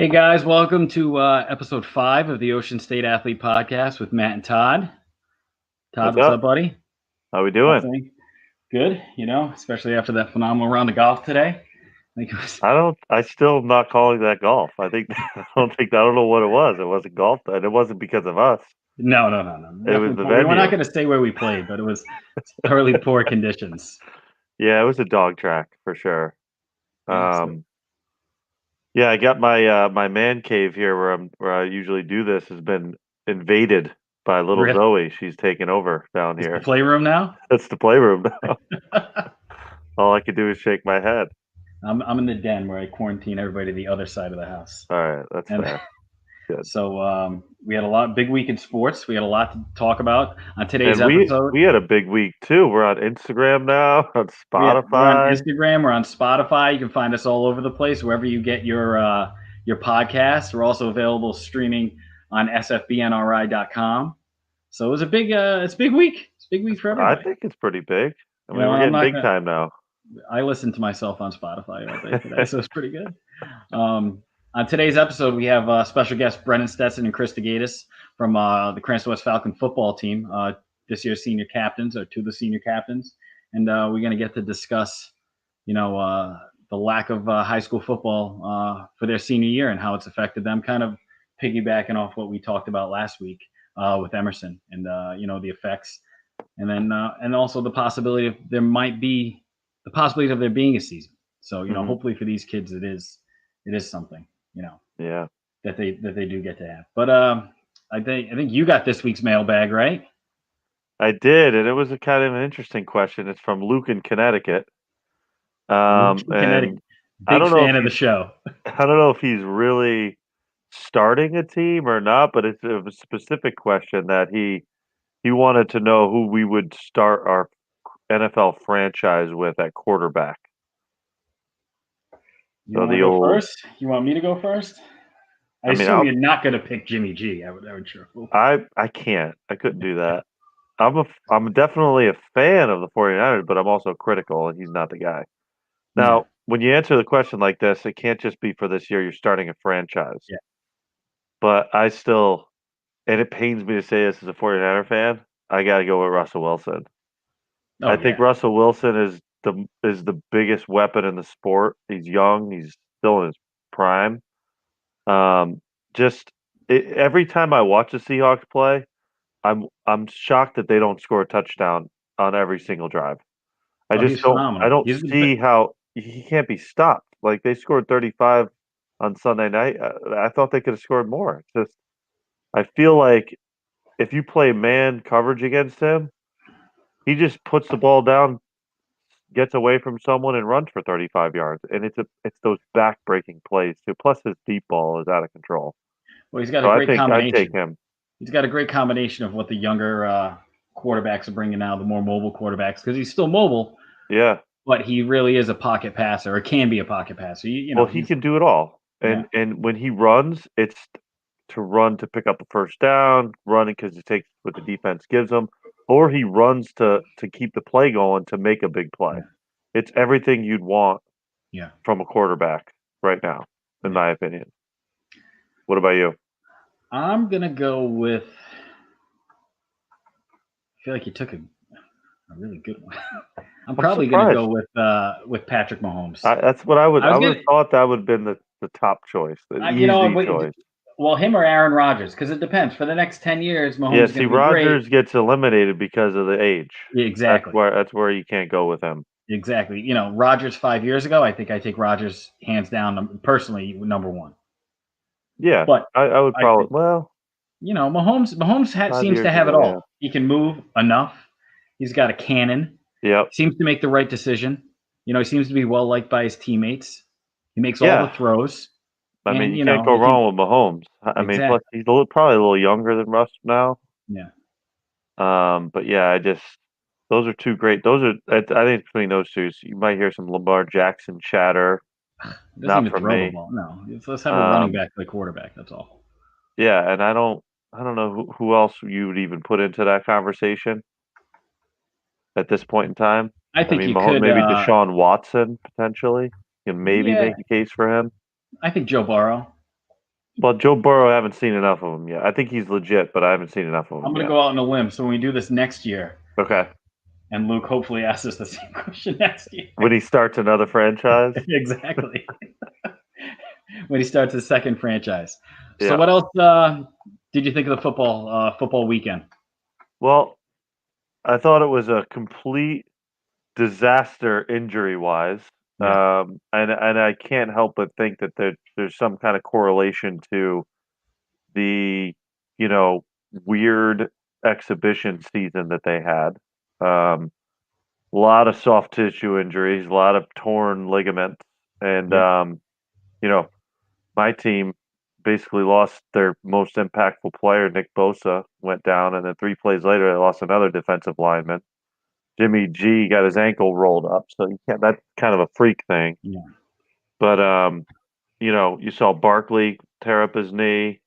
Hey guys, welcome to episode 5 of the Ocean State Athlete Podcast with Matt and Todd. Todd, What's what's up? up, buddy? How we doing? Nothing. Good, especially after that phenomenal round of golf today. I think it was. I still am not calling that golf. I don't know what it was. It wasn't golf, and it wasn't because of us. No. It was Definitely, the we're not venue. going to say where we played, but it was thoroughly poor conditions. Yeah, it was a dog track for sure. Yeah, so- Yeah, I got my man cave here where I usually do this has been invaded by little Really? Zoe. She's taken over down It's the here. playroom now. That's the playroom now. All I could do is shake my head. I'm in the den where I quarantine everybody to the other side of the house. All right, that's And fair. Good. so we had a big week in sports. We had a lot to talk about on today's And episode. we had a big week too. We're on Instagram now, on We're on Spotify. Instagram. We're on Spotify. You can find us all over the place, wherever you get your podcasts. We're also available streaming on sfbnri.com. So it was it's a big week. It's a big week for everybody. I think it's pretty big. I mean, I'm we're getting not big gonna- time now. I listened to myself on Spotify all day today, so it's pretty good. On today's episode, we have special guests Brennan, Stetson, and Kris Degaitas from the Cranston West Falcons Football team. This year's senior captains, or two of the senior captains. And we're going to get to discuss, the lack of high school football for their senior year and how it's affected them, kind of piggybacking off what we talked about last week with Emerson and, the effects. And then, and also the possibility of there being a season. So, hopefully for these kids, it is something, Yeah. that they do get to have. But I think you got this week's mailbag, right? I did, and it was a kind of an interesting question. It's from Luke in Connecticut. Connecticut. And I Big don't know fan if of the show. I don't know if he's really starting a team or not, but it's a specific question that he wanted to know who we would start our NFL franchise with at quarterback. You So want to the go old first? You want me to go first? I mean, assume you're not going to pick Jimmy G. I would sure hope. I can't. I couldn't do that. I'm definitely a fan of the 49ers, but I'm also critical, and he's not the guy. Now, when you answer the question like this, it can't just be for this year. You're starting a franchise. Yeah. But I still, and it pains me to say this as a 49er fan, I got to go with Russell Wilson. I think Russell Wilson is the biggest weapon in the sport. He's young. He's still in his prime. Every time I watch the Seahawks play, I'm shocked that they don't score a touchdown on every single drive. I he's just don't. phenomenal. I don't see how he can't be stopped. Like they scored 35 on Sunday night. I thought they could have scored more. It's just I feel like if you play man coverage against him, he just puts the ball down, gets away from someone, and runs for 35 yards. And it's those back-breaking plays too. Plus his deep ball is out of control. Well, he's got a great combination. I'd take him. He's got a great combination of what the younger quarterbacks are bringing now, the more mobile quarterbacks, because he's still mobile. Yeah. But he really is a pocket passer, or can be a pocket passer. Well, he can do it all. And when he runs, it's to run to pick up the first down, running because he takes what the defense gives him, or he runs to keep the play going to make a big play. Yeah. It's everything you'd want from a quarterback right now, in my opinion. What about you? I'm going to go with – I feel like you took a really good one. I'm probably going to go with Patrick Mahomes. That's what I would have thought that would have been the top choice, the easy choice. Well, him or Aaron Rodgers, because it depends. For the next 10 years, Mahomes is going to be Rodgers gets eliminated because of the age. Yeah, exactly. That's where you can't go with him. Exactly. Rodgers 5 years ago, I think I take Rodgers hands down, personally, number one. Yeah, but I would probably Mahomes seems to have it all. Yeah. He can move enough. He's got a cannon. Yep. Seems to make the right decision. He seems to be well liked by his teammates. He makes all the throws. I mean, you can't go wrong with Mahomes. I mean, plus he's probably a little younger than Russ now. Yeah. But yeah, those are two great. I think between those two, you might hear some Lamar Jackson chatter. Not from me. No, let's have a running back play quarterback. That's all. Yeah, and I don't know who else you would even put into that conversation at this point in time. I think you Mahomes, could maybe Deshaun Watson potentially. You can maybe make a case for him. I think Joe Burrow. Well, Joe Burrow, I haven't seen enough of him yet. I think he's legit, but I haven't seen enough of I'm him going to yet. go out on a limb. So when we do this next year, Okay. and Luke hopefully asks us the same question next year. When he starts another franchise? Exactly. When he starts his second franchise. So Yeah. what else did you think of the football weekend? Well, I thought it was a complete disaster injury-wise. Yeah. And I can't help but think that there's some kind of correlation to the, weird exhibition season that they had. A lot of soft tissue injuries, a lot of torn ligaments, and Yeah. my team basically lost their most impactful player, Nick Bosa, went down, and then 3 plays later, they lost another defensive lineman. Jimmy G got his ankle rolled up, so you can't. That's kind of a freak thing. Yeah. But you saw Barkley tear up his knee.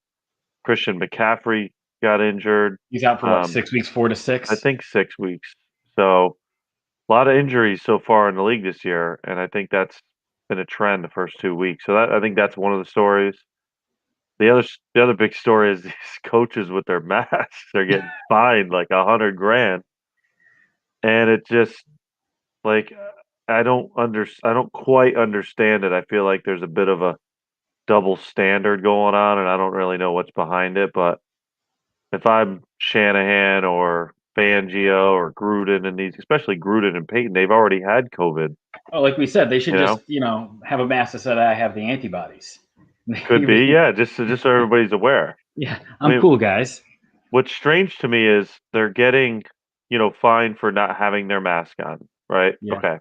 Christian McCaffrey got injured. He's out for what, Um, 6 weeks, 4 to I 6? think 6 weeks. So a lot of injuries so far in the league this year, and I think that's been a trend the first 2 weeks. So I think that's one of the stories. The other big story is these coaches with their masks. They're getting fined like 100 grand, and it just like I don't quite understand it. I feel like there's a bit of a double standard going on, and I don't really know what's behind it. But if I'm Shanahan or Fangio or Gruden and these, especially Gruden and Peyton, they've already had COVID. Oh, like we said, they should You just, know, have a mask that said I have the antibodies. could be, yeah. Just so everybody's aware. Yeah, I I'm mean, cool, guys. what's strange to me is they're getting, fined for not having their mask on, right? Yeah. Okay.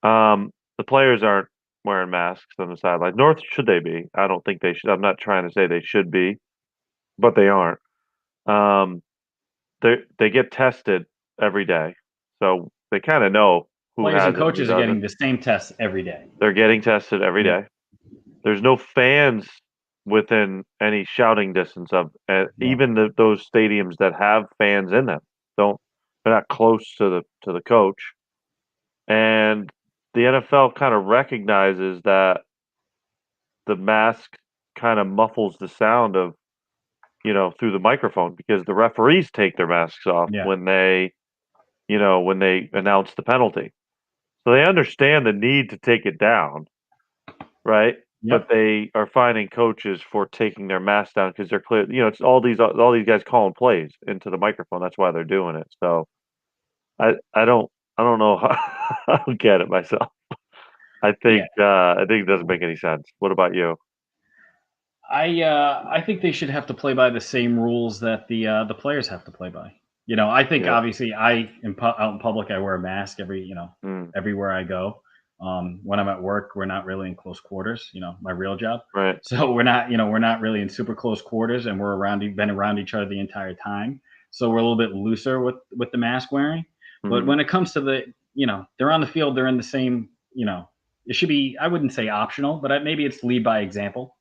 The players aren't wearing masks on the sideline. Nor should they be. I don't think they should. I'm not trying to say they should be, but they aren't. Um, they get tested every day, so they kind of know who Players and has it and who coaches are getting doesn't. the same tests every day. They're getting tested every Yeah. day. There's no fans within any shouting distance of Yeah. even those stadiums that have fans in them. Don't they're not close to the coach, and the NFL kind of recognizes that the mask kind of muffles the sound of through the microphone because the referees take their masks off Yeah. when they announce the penalty. So they understand the need to take it down, right? But Yep. they are finding coaches for taking their masks down because they're clear. It's all these guys calling plays into the microphone. That's why they're doing it. So I don't know how I don't get it myself. Yeah. I think it doesn't make any sense. What about you? I think they should have to play by the same rules that the players have to play by. I think Yeah. obviously out in public I wear a mask Mm, everywhere I go. When I'm at work, we're not really in close quarters. My real job, right. so we're not really in super close quarters, and been around each other the entire time. So we're a little bit looser with the mask wearing. But Mhm. when it comes to they're on the field, they're in the same. It should be, I wouldn't say optional, but maybe it's lead by example.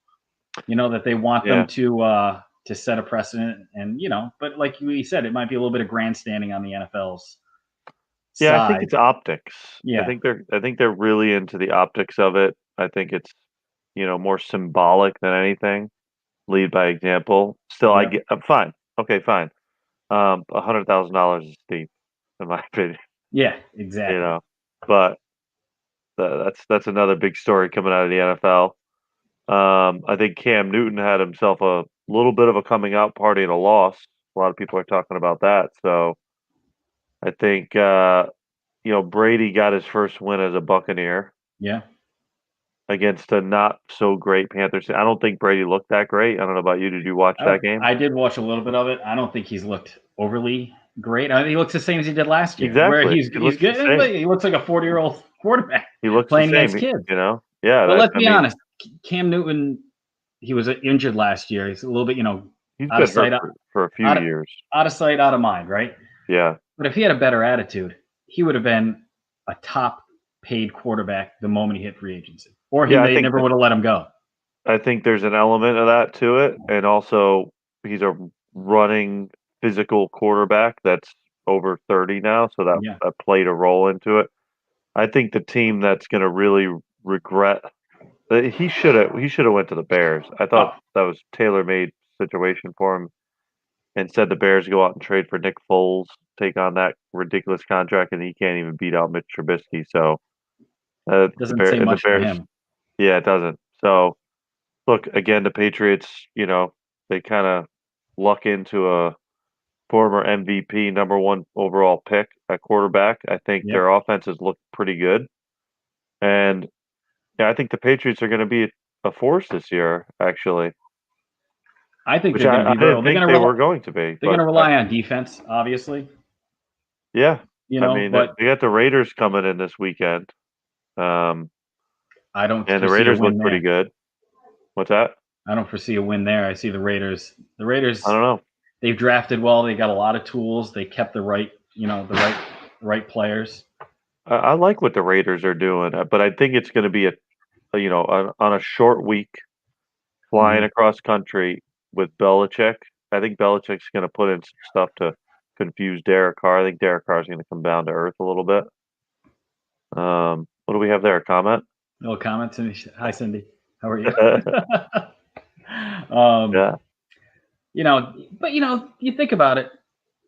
That they want them Yeah. to set a precedent, and but like we said, it might be a little bit of grandstanding on the NFL's Yeah, I think side. it's optics. Yeah. I think they're really into the optics of it. I think it's, more symbolic than anything. Lead by example. Still, I Yep. get fine. Okay, fine. $100,000 is steep, in my opinion. Yeah. You Exactly. know, but that's another big story coming out of the NFL. I think Cam Newton had himself a little bit of a coming out party and a loss. A lot of people are talking about that. So I think Brady got his first win as a Buccaneer Yeah. against a not so great Panthers team. I don't think Brady looked that great. I don't know about you. Did you watch that game? I did watch a little bit of it. I don't think he's looked overly great. He looks the same as he did last year, where Exactly. he's He he's looks the good. same. He looks like a 40-year-old quarterback He looks the playing same. against kids. Yeah. But let's I be mean, honest, Cam Newton, he was injured last year. He's a little bit, he's out of been sight, hurt for a few out of, years. out of sight, out of mind, right? Yeah. But if he had a better attitude, he would have been a top paid quarterback the moment he hit free agency, or Yeah. they never would have let him go. I think there's an element of that to it, and also he's a running physical quarterback that's over 30 now, so Yeah. that played a role into it. I think the team that's going to really regret He should have went to the Bears. I thought Oh, that was tailor-made situation for him. Instead, the Bears go out and trade for Nick Foles, take on that ridiculous contract, and he can't even beat out Mitch Trubisky. So doesn't say the much for Bears, him. yeah, it doesn't. So look again, the Patriots. They kind of luck into a former MVP, number one overall pick at quarterback. I think Yep. their offenses look pretty good, and yeah, I think the Patriots are going to be a force this year. Actually, I think which they're going to I be real. didn't think they were going to be, They're going but to rely on defense, obviously. yeah, I mean But they got the Raiders coming in this weekend. I don't And the foresee a Raiders win look pretty there. good. What's that? I don't foresee a win there. I see the Raiders. The I Raiders, don't know. they've drafted well. They got a lot of tools. They kept the right players. I like what the Raiders are doing, but I think it's going to be on a short week flying Mhm. across country with Belichick. I think Belichick's going to put in some stuff to confuse Derek Carr. I think Derek Carr is going to come down to earth a little bit. What do we have there? A comment? No comments. Hi, Cindy. How are you? um, Yeah. but you think about it.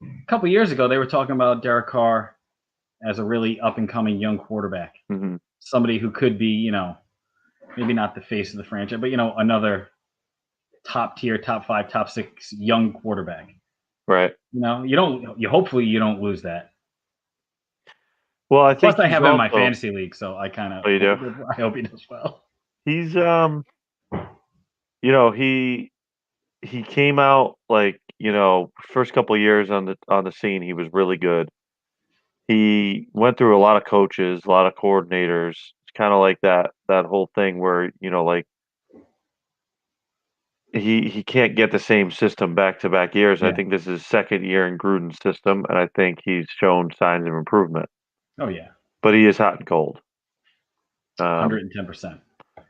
A couple years ago, they were talking about Derek Carr as a really up and coming young quarterback, Hmm. somebody who could be, maybe not the face of the franchise, but another top tier, top 5, top 6 young quarterback. Right. Hopefully you don't lose that. Well, I Plus, think I he's have him in my also. fantasy league, so I kind of Oh, you do? I hope he does well. He's he came out like first couple of years on the scene. He was really good. He went through a lot of coaches, a lot of coordinators. It's kind of like that whole thing where like he can't get the same system back to back years. I Yeah. think this is his second year in Gruden's system, and I think he's shown signs of improvement. Oh yeah. But he is hot and cold. 110%.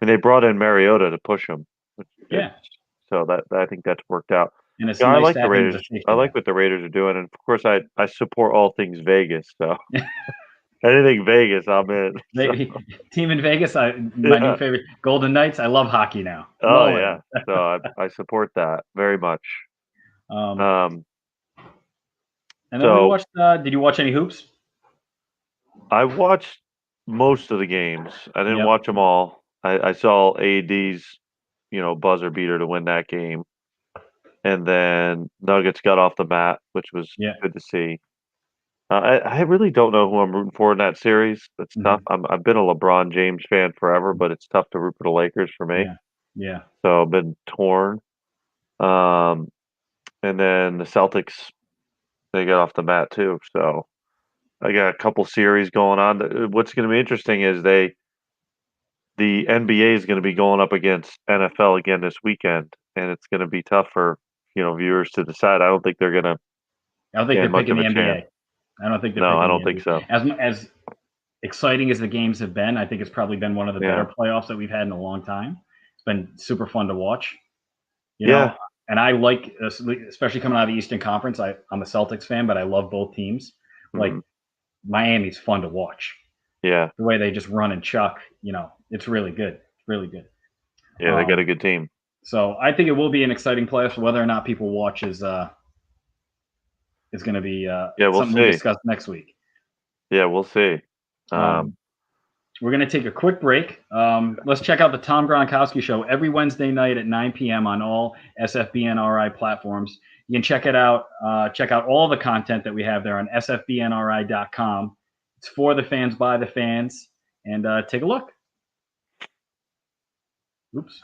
And they brought in Mariota to push him. Yeah. So that I think that's worked out. And it's Yeah, I nice like to the have him as a Raiders. I safety like net. what the Raiders are doing, and of course, I support all things Vegas. So anything Vegas, I'm in. So, Team in Vegas, my new yeah. favorite, Golden Knights. I love hockey now. Oh yeah. So I support that very much. Um, Um, and then we so watched. Did you watch any hoops? I watched most of the games. I didn't Yep. watch them all. I saw AD's buzzer beater to win that game, and then Nuggets got off the mat, which was Yeah. good to see. I really don't know who I'm rooting for in that series. It's tough. Mhm. I've been a LeBron James fan forever, but it's tough to root for the Lakers for me. Yeah. Yeah. So I've been torn. Um, and then the Celtics, they got off the mat too. So I got a couple series going on. What's going to be interesting is the NBA is going to be going up against NFL again this weekend, and it's going to be tough for viewers to decide. I don't think they're going to I don't think they're stand much picking of the a chance. NBA. I don't think they're No, I picking the don't think so. NBA. As exciting as the games have been, I think it's probably been one of the Yeah. better playoffs that we've had in a long time. It's been super fun to watch. Yeah. And I like, especially coming out of the Eastern Conference. I'm a Celtics fan, but I love both teams. Like Mhm. Miami's fun to watch. Yeah. The way they just run and chuck, it's really good. It's really good. Yeah, they got a good team. So I think it will be an exciting playoff. Whether or not people watch is going to be We'll something we see. discuss next week. Yeah, we'll see. We're going to take a quick break. Let's check out the Tom Gronkowski Show every Wednesday night at 9 p.m. on all SFBNRI platforms. You can check it out. Check out all the content that we have there on sfbnri.com. It's for the fans, by the fans. And take a look. Oops.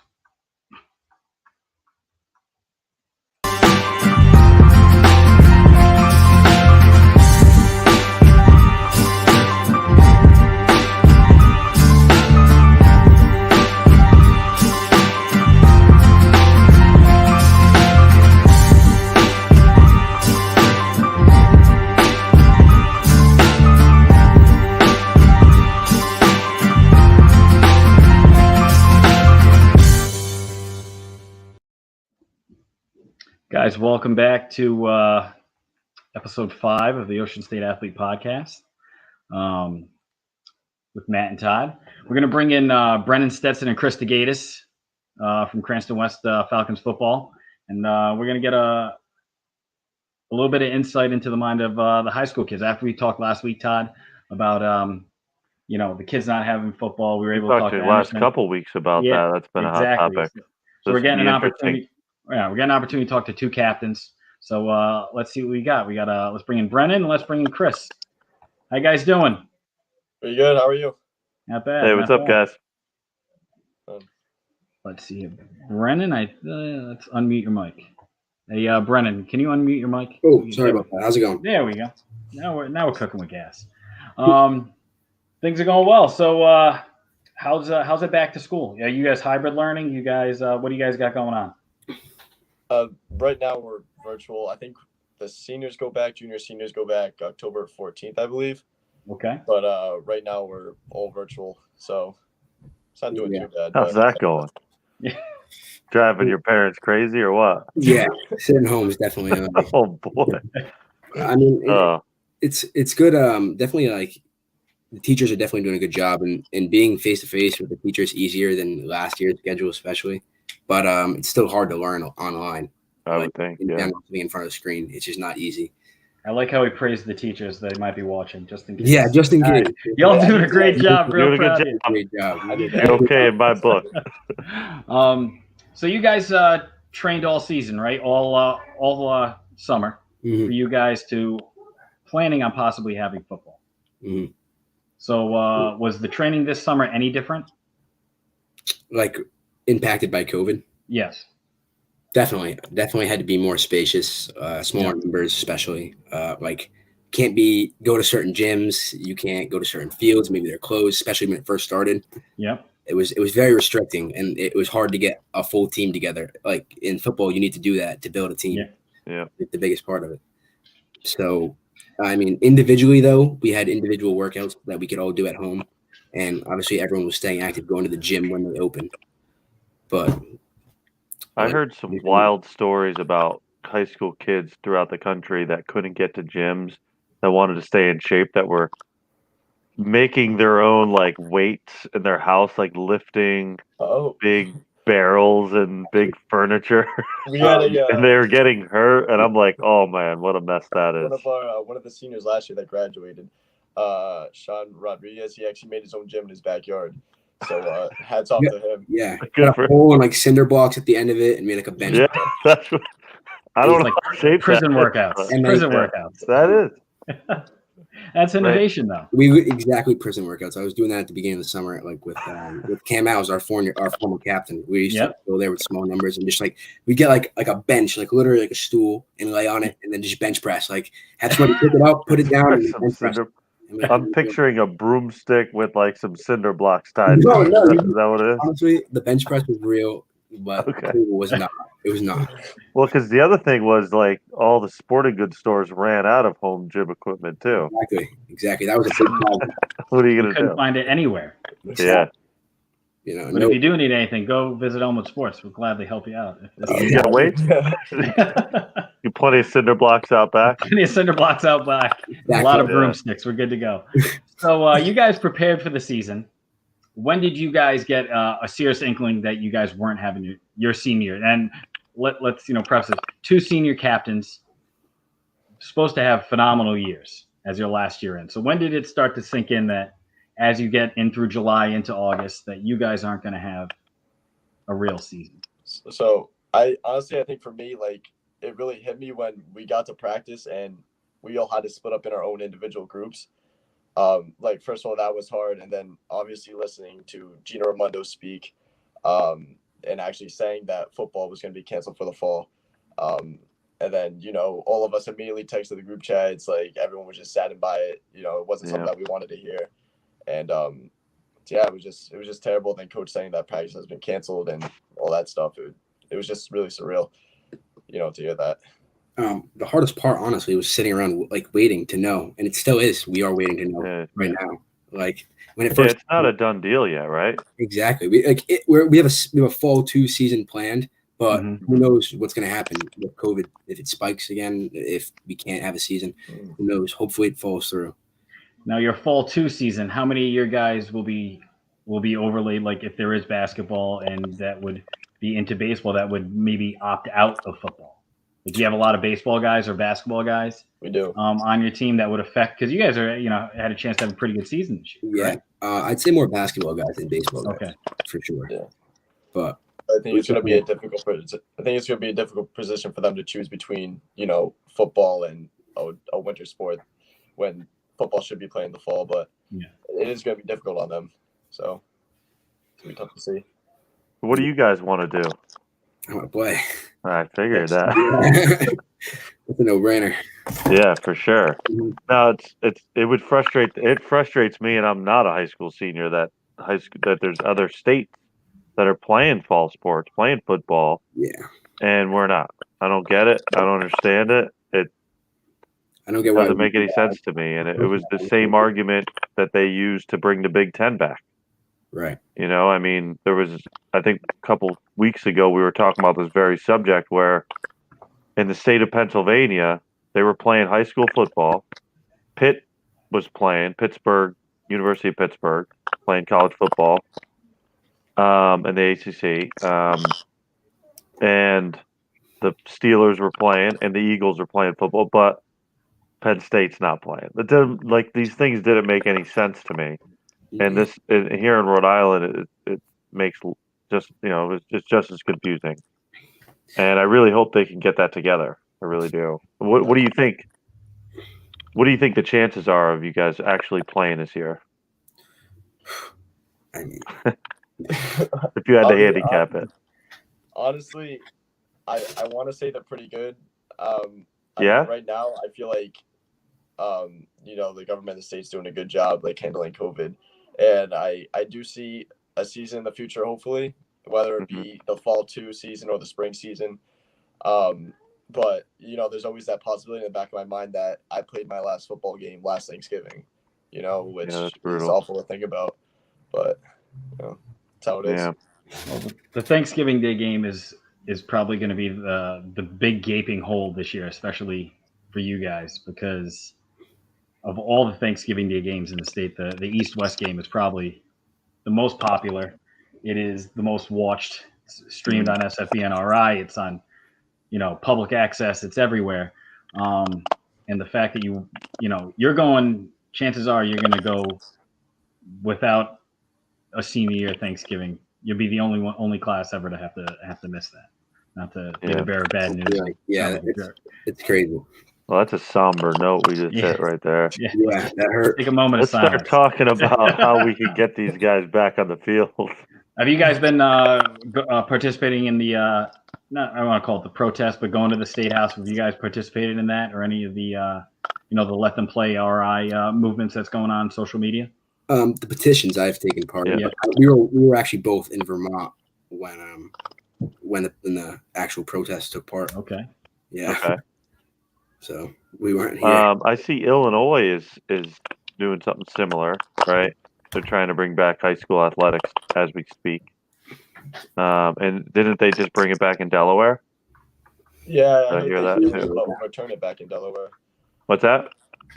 Guys, welcome back to episode 5 of the Ocean State Athlete Podcast. with Matt and Todd. We're going to bring in Brennan, Stetson, and Kris Degaitas from Cranston West Falcons Football. And we're going to get a little bit of insight into the mind of the high school kids. After we talked last week, Todd, about the kids not having football, we were able to talk to the last couple weeks about that. That's been a hot topic. So we're getting an opportunity. Yeah, we're getting an opportunity to talk to two captains. So let's see what we got. Let's bring in Brennan and let's bring in Kris. How you guys doing? Pretty good. How are you? Not bad. Hey, what's up, guys? Let's see. Brennan, let's unmute your mic. Hey, Brennan, can you unmute your mic? Oh, sorry about that. How's it going? There we go. Now we're cooking with gas. Things are going well. So how's it back to school? Yeah, you guys hybrid learning? You guys, what do you guys got going on? Right now we're virtual. I think the seniors go back, junior seniors go back October 14th, I believe. Okay. But right now we're all virtual, so it's not doing too bad. How's that going? Yeah. Driving your parents crazy or what? Yeah, sitting home is definitely. Oh boy. I mean, it's good. Definitely, like the teachers are definitely doing a good job, and being face to face with the teachers is easier than last year's schedule, especially. But it's still hard to learn online. I would think. Being in front of the screen, it's just not easy. I like how he praised the teachers that might be watching, just in case. Yeah, just in case. Y'all doing a great job. Real proud of you. Great job. You're okay in my book. So you guys trained all season, right? All summer for you guys to planning on possibly having football. Mm-hmm. So was the training this summer any different? Like impacted by COVID? Yes. Definitely had to be more spacious, smaller numbers, especially. Like can't go to certain gyms. You can't go to certain fields. Maybe they're closed, especially when it first started. Yep. It was very restricting, and it was hard to get a full team together. Like in football, you need to do that to build a team. Yeah. It's the biggest part of it. So, I mean, individually though, we had individual workouts that we could all do at home, and obviously everyone was staying active, going to the gym when they opened. But I heard some wild stories about high school kids throughout the country that couldn't get to gyms, that wanted to stay in shape, that were making their own like weights in their house, like lifting big barrels and big furniture. We had and they were getting hurt, and I'm like, oh man, what a mess that is. One of the seniors last year that graduated, Sean Rodriguez, he actually made his own gym in his backyard. So hats off to him. Yeah, got a hole and like cinder blocks at the end of it, and made like a bench. Yeah, that's what, I don't know. Like prison workouts. Prison workouts. That is. That's innovation, though. Exactly, prison workouts. I was doing that at the beginning of the summer, like with Cam House, our former captain. We used to go there with small numbers and just like we get like a bench, like literally like a stool, and lay on it, and then just bench press. Like have somebody pick it up, put it down, and bench press. I'm picturing a broomstick with like some cinder blocks tied. No, is that what it is? Honestly, the bench press was real, but it was not. It was not. Well, because the other thing was like all the sporting goods stores ran out of home gym equipment too. Exactly. That was a big problem. What are you gonna do? Couldn't find it anywhere. Yeah. But if you do need anything, go visit Elmwood Sports. We'll gladly help you out. You gotta wait. You plenty of cinder blocks out back. Plenty of cinder blocks out back. A lot of broomsticks. We're good to go. So you guys prepared for the season. When did you guys get a serious inkling that you guys weren't having your senior? And let's preface it. 2 senior captains supposed to have phenomenal years as your last year in. So when did it start to sink in that as you get in through July into August that you guys aren't going to have a real season? So I think for me, like it really hit me when we got to practice and we all had to split up in our own individual groups. Like first of all, that was hard, and then obviously listening to Gino Raimondo speak, and actually saying that football was going to be canceled for the fall, and then all of us immediately texted the group chat. It's like everyone was just saddened by it. It wasn't something that we wanted to hear, and it was just terrible. Then coach saying that practice has been canceled and all that stuff. It was just really surreal, to hear that. The hardest part, honestly, was sitting around like waiting to know, and it still is. We are waiting to know right now. Like when it first, it's not a done deal yet, right? Exactly. We have a fall 2 season planned, but who knows what's going to happen with COVID? If it spikes again, if we can't have a season, who knows? Hopefully, it falls through. Now your fall 2 season, how many of your guys will be overlaid? Like if there is basketball and that would be into baseball, that would maybe opt out of football. Like, do you have a lot of baseball guys or basketball guys? We do. On your team that would affect, because you guys are had a chance to have a pretty good season this year. Yeah, right? I'd say more basketball guys than baseball guys. Okay. For sure. Yeah. But I think it's going to be a difficult. I think it's going to be a difficult position for them to choose between, football and a winter sport, when football should be played in the fall. But it is going to be difficult on them. So it's going to be tough to see. What do you guys want to do? I want to play. I figured that. It's a no-brainer. Yeah, for sure. No, it frustrates me, and I'm not a high school senior, that there's other states that are playing fall sports, playing football. Yeah. And we're not. I don't get it. I don't understand it. I don't get It why doesn't make any sense to me. And it was the same argument that they used to bring the Big Ten back. Right. I mean, there was, I think a couple weeks ago, we were talking about this very subject where in the state of Pennsylvania, they were playing high school football. Pitt was playing, University of Pittsburgh, playing college football in the ACC. And the Steelers were playing and the Eagles were playing football, but Penn State's not playing. These things didn't make any sense to me. And here in Rhode Island, it makes it's just as confusing. And I really hope they can get that together. I really do. What do you think? What do you think the chances are of you guys actually playing this year? I mean, if you had to handicap it. Honestly, I want to say they're pretty good. Right now, I feel like, the government of the state's doing a good job, like, handling COVID. And I do see a season in the future, hopefully, whether it be the fall 2 season or the spring season. But, there's always that possibility in the back of my mind that I played my last football game last Thanksgiving, which is awful to think about. But, that's how it is. Yeah. Well, the Thanksgiving Day game is probably going to be the big gaping hole this year, especially for you guys, because of all the Thanksgiving Day games in the state, the East-West game is probably the most popular. It is the most watched, streamed on SFBNRI. It's on, public access. It's everywhere. And the fact that you're going, chances are you're going to go without a senior year Thanksgiving. You'll be the only class ever to have to miss that. Not to be the bearer of bad news. Yeah, it's crazy. Well, that's a somber note we just hit right there. Yeah, that hurt. Take a moment Let's of silence. start talking about how we can get these guys back on the field. Have you guys been participating in the I don't want to call it the protest, but going to the State House? Have you guys participated in that or any of the the Let Them Play RI movements that's going on social media? The petitions I've taken part in. Yeah. We were actually both in Vermont when the actual protest took part. Okay. Yeah. Okay. So we weren't here. I see Illinois is doing something similar, right? They're trying to bring back high school athletics as we speak. And didn't they just bring it back in Delaware? Yeah, I hear that they too. were able to overturn it back in Delaware. What's that?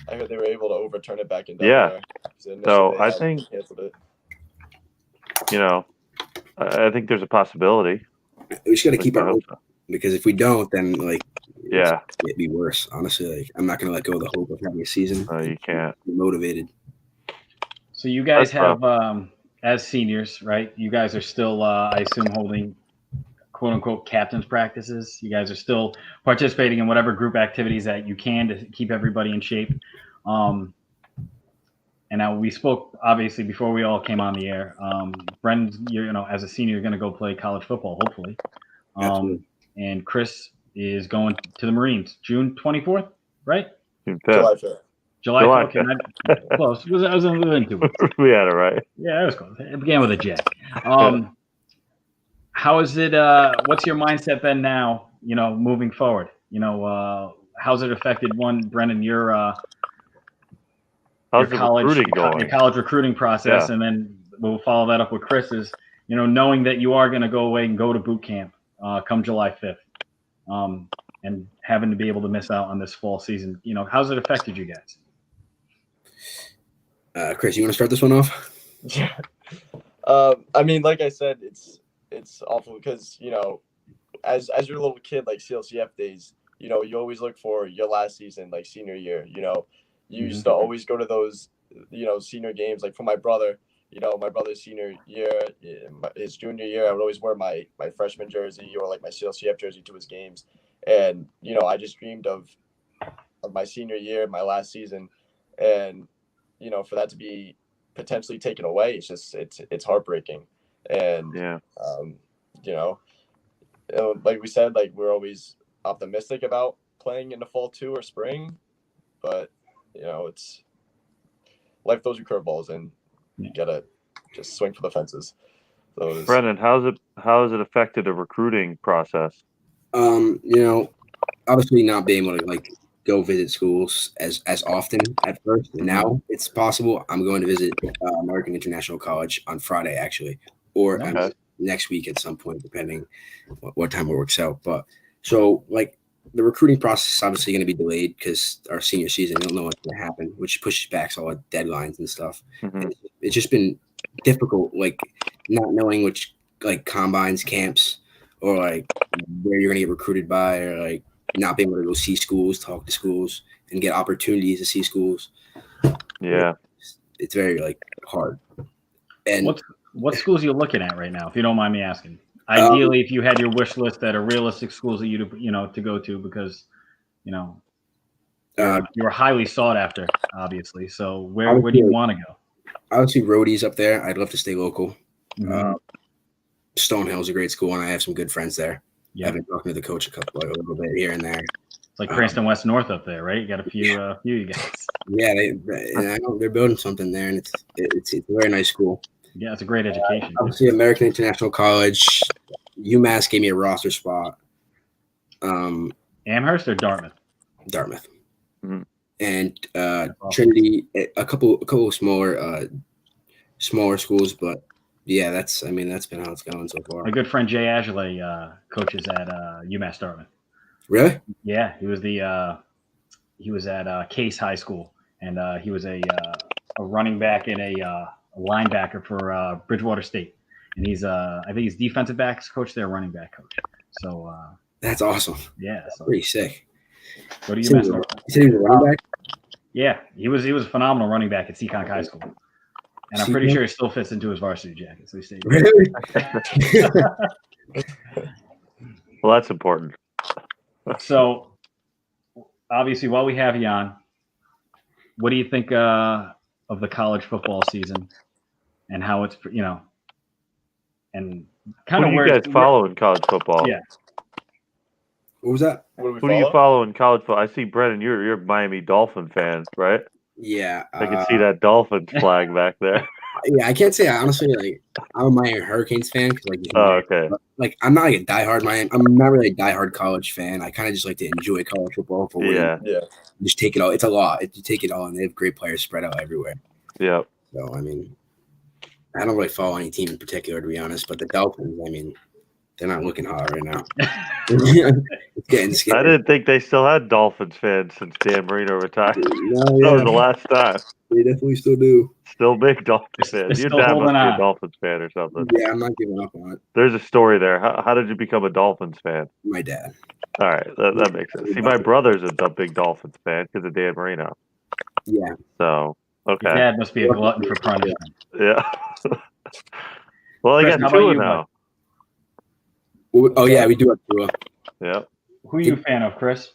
I heard they were able to overturn it back in Delaware. Yeah. So I think, I think there's a possibility. We just got to keep our hope, because if we don't, then it'd be worse. Honestly, I'm not going to let go of the hope of having a season. No, you can't. Be motivated. So you guys have, as seniors, right? You guys are still, I assume, holding "quote unquote" captain's practices. You guys are still participating in whatever group activities that you can to keep everybody in shape. And now we spoke obviously before we all came on the air. Brennan, as a senior, you're going to go play college football, hopefully. And Kris is going to the Marines, June 24th, right? July 5th. July 4th. Okay, close. I was within 2 weeks. We had it right. Yeah, it was close. It began with a J. How is it? What's your mindset then now? Moving forward. How's it affected Brennan, your college recruiting process, and then we'll follow that up with Kris's. Knowing that you are going to go away and go to boot camp come July 5th, and having to be able to miss out on this fall season. How's it affected you guys? Kris, you want to start this one off? Yeah. I mean, like I said, it's awful because, you know, as you're a little kid, like CLCF days, you know, you always look for your last season, like senior year. You know, you used to always go to those, you know, senior games. Like for my brother, you know, my brother's senior year, his junior year, I would always wear my freshman jersey or like my CLCF jersey to his games. And, you know, I just dreamed of my senior year, my last season. And, you know, for that to be potentially taken away, it's heartbreaking. And, you know, like we said, like we're always optimistic about playing in the fall too or spring, but you know, it's life throws you curveballs and you gotta just swing for the fences. So Brennan, how has it affected the recruiting process? You know, obviously not being able to like go visit schools as often at first. And now it's possible. I'm going to visit American International College on Friday, actually, or next week at some point, depending what time it works out. But so like the recruiting process is obviously going to be delayed because our senior season, we don't know what's going to happen, which pushes back all our deadlines and stuff. And it's just been difficult, like not knowing which like combines, camps, or like where you're going to get recruited by, or like not being able to go see schools, talk to schools, and get opportunities to see schools. Yeah, it's very like hard. And what schools are you looking at right now, if you don't mind me asking? Ideally, if you had your wish list that are realistic schools that to go to, because you know you're highly sought after, obviously. So where do you want to go? Obviously, Rhodey's up there. I'd love to stay local. Stonehill's a great school, and I have some good friends there. Yeah. I've been talking to the coach a little bit here and there. It's like Cranston West North up there, right? You got a few you guys. Yeah, I know they're building something there, and it's a very nice school. Yeah, it's a great education. Obviously, American International College. UMass gave me a roster spot. Amherst or Dartmouth? Dartmouth. And Trinity, a couple of smaller schools, but yeah, that's been how it's going so far. My good friend Jay Agelay coaches at UMass Dartmouth. Really? Yeah, he was at Case High School, and he was a running back and a linebacker for Bridgewater State, and he's I think he's defensive backs coach there, running back coach. So that's awesome. Yeah, so pretty sick. Go to UMass. You said he was a running back? Yeah, he was a phenomenal running back at Seekonk High School, and I'm pretty sure he still fits into his varsity jacket. So he stayed. Really? Well, that's important. So, obviously, while we have you on, what do you think of the college football season and how it's and kind of where you guys follow in college football? Yeah. What was that? Who do you follow in college football? I see Brennan. You're a Miami Dolphin fan, right? Yeah. I can see that Dolphins flag back there. Yeah, I can't say honestly. Like, I'm a Miami Hurricanes fan because okay. Like, I'm not like a diehard Miami. I'm not really a diehard college fan. I kind of just like to enjoy college football for just take it all. It's a lot. You take it all, and they have great players spread out everywhere. Yeah. So I mean, I don't really follow any team in particular, to be honest. But the Dolphins, I mean, they're not looking hot right now. It's getting scary. I didn't think they still had Dolphins fans since Dan Marino retired. No, that was the last time. They definitely still do. Still big Dolphins fans. Your dad must be a Dolphins fan or something. Yeah, I'm not giving up on it. There's a story there. How did you become a Dolphins fan? My dad. All right, that makes sense. See, my brother's a big Dolphins fan because of Dan Marino. Yeah. So, okay. Your dad must be a glutton for punishment. Yeah. Well, I got two now. Oh yeah, we do have Tua. Yeah. Who are you a fan of, Kris?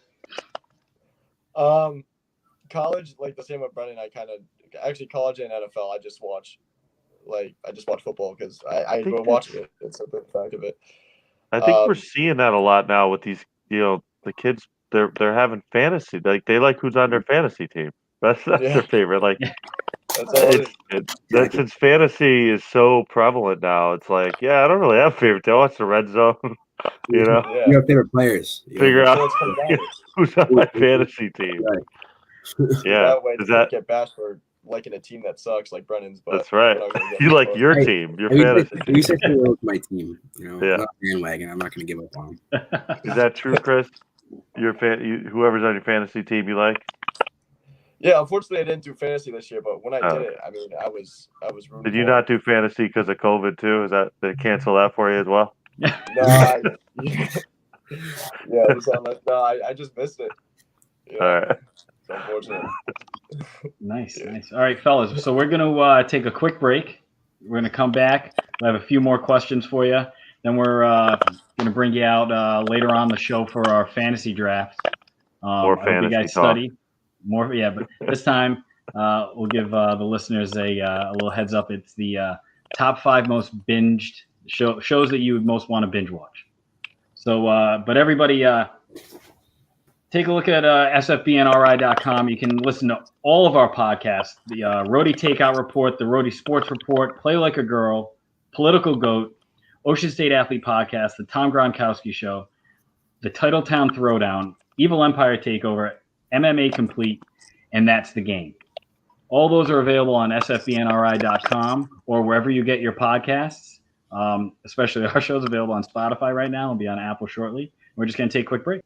College, like the same with Brennan. I kind of actually college and NFL. I just watch football because I enjoy watching it. It's a big fact of it. I think we're seeing that a lot now with these, the kids. They're having fantasy. Like they like who's on their fantasy team. That's their favorite. Like since fantasy is so prevalent now, it's like, I don't really have a favorite. I watch the red zone. You have favorite players. Figure out who's on my fantasy team. Right. Yeah, that way does get bashed for liking a team that sucks like Brennan's. But that's right. You like your team, your fantasy. At least I feel like my team. I'm not bandwagon. I'm not going to give up on them. Is that true, Kris? Your whoever's on your fantasy team, you like? Yeah, unfortunately, I didn't do fantasy this year, but when I did it, I mean, I was rooting. Did you not do fantasy because of COVID too? Is that they cancel that for you as well? No, no, I just missed it. You know? All right. It's unfortunate. Nice. All right, fellas. So we're gonna take a quick break. We're gonna come back. We have a few more questions for you. Then we're gonna bring you out later on the show for our fantasy draft. More I hope you guys talk. study more. Yeah, but this time we'll give the listeners a little heads up. It's the top 5 most binged shows that you would most want to binge watch. So, but everybody, take a look at sfbnri.com. You can listen to all of our podcasts: the Roadie Takeout Report, the Roadie Sports Report, Play Like a Girl, Political Goat, Ocean State Athlete Podcast, the Tom Gronkowski Show, the Titletown Throwdown, Evil Empire Takeover, MMA Complete, and That's the Game. All those are available on sfbnri.com or wherever you get your podcasts. Especially our show's available on Spotify right now. It'll be on Apple shortly. We're just going to take a quick break.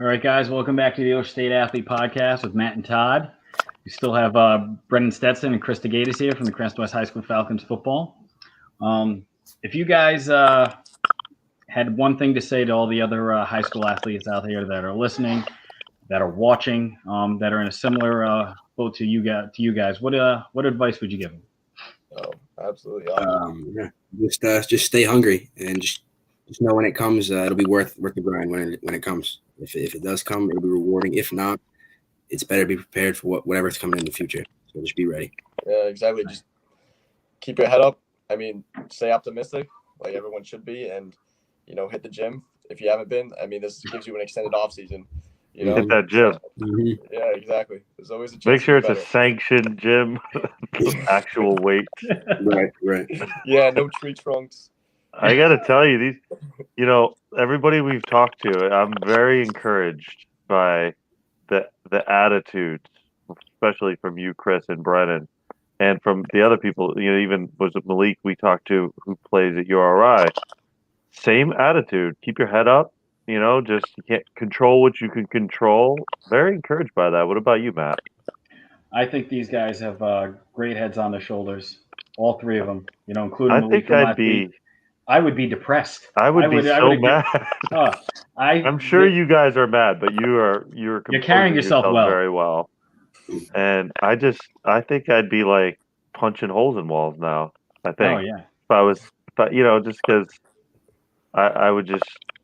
All right, guys, welcome back to the Ocean State Athlete Podcast with Matt and Todd. We still have Brennan Stetson and Kris Degaitas here from the Cranston West Falcons Football. If you guys had one thing to say to all the other high school athletes out here that are listening, that are watching, that are in a similar boat to you guys, what advice would you give them? Oh, absolutely. Just stay hungry and just know when it comes, it'll be worth the grind when it comes. If it does come, it'll be rewarding. If not, it's better to be prepared for whatever's coming in the future. So just be ready. Yeah, exactly. Just keep your head up. I mean, stay optimistic, like everyone should be, and hit the gym if you haven't been. I mean, this gives you an extended off season. Hit that gym. Yeah, exactly. There's always a chance. Make sure it's a sanctioned gym, actual weight. Right. Yeah, no tree trunks. I got to tell you, everybody we've talked to, I'm very encouraged by the attitudes, especially from you, Kris and Brennan, and from the other people. Even was it Malik we talked to who plays at URI. Same attitude. Keep your head up. Just you can't control what you can control. Very encouraged by that. What about you, Matt? I think these guys have great heads on their shoulders. All 3 of them. Including Malik. I would be depressed. I would be so mad. I'm sure you guys are mad, but you're carrying yourself well. Very well. And I think I'd be like punching holes in walls now. I think. Oh yeah. Just because I would just,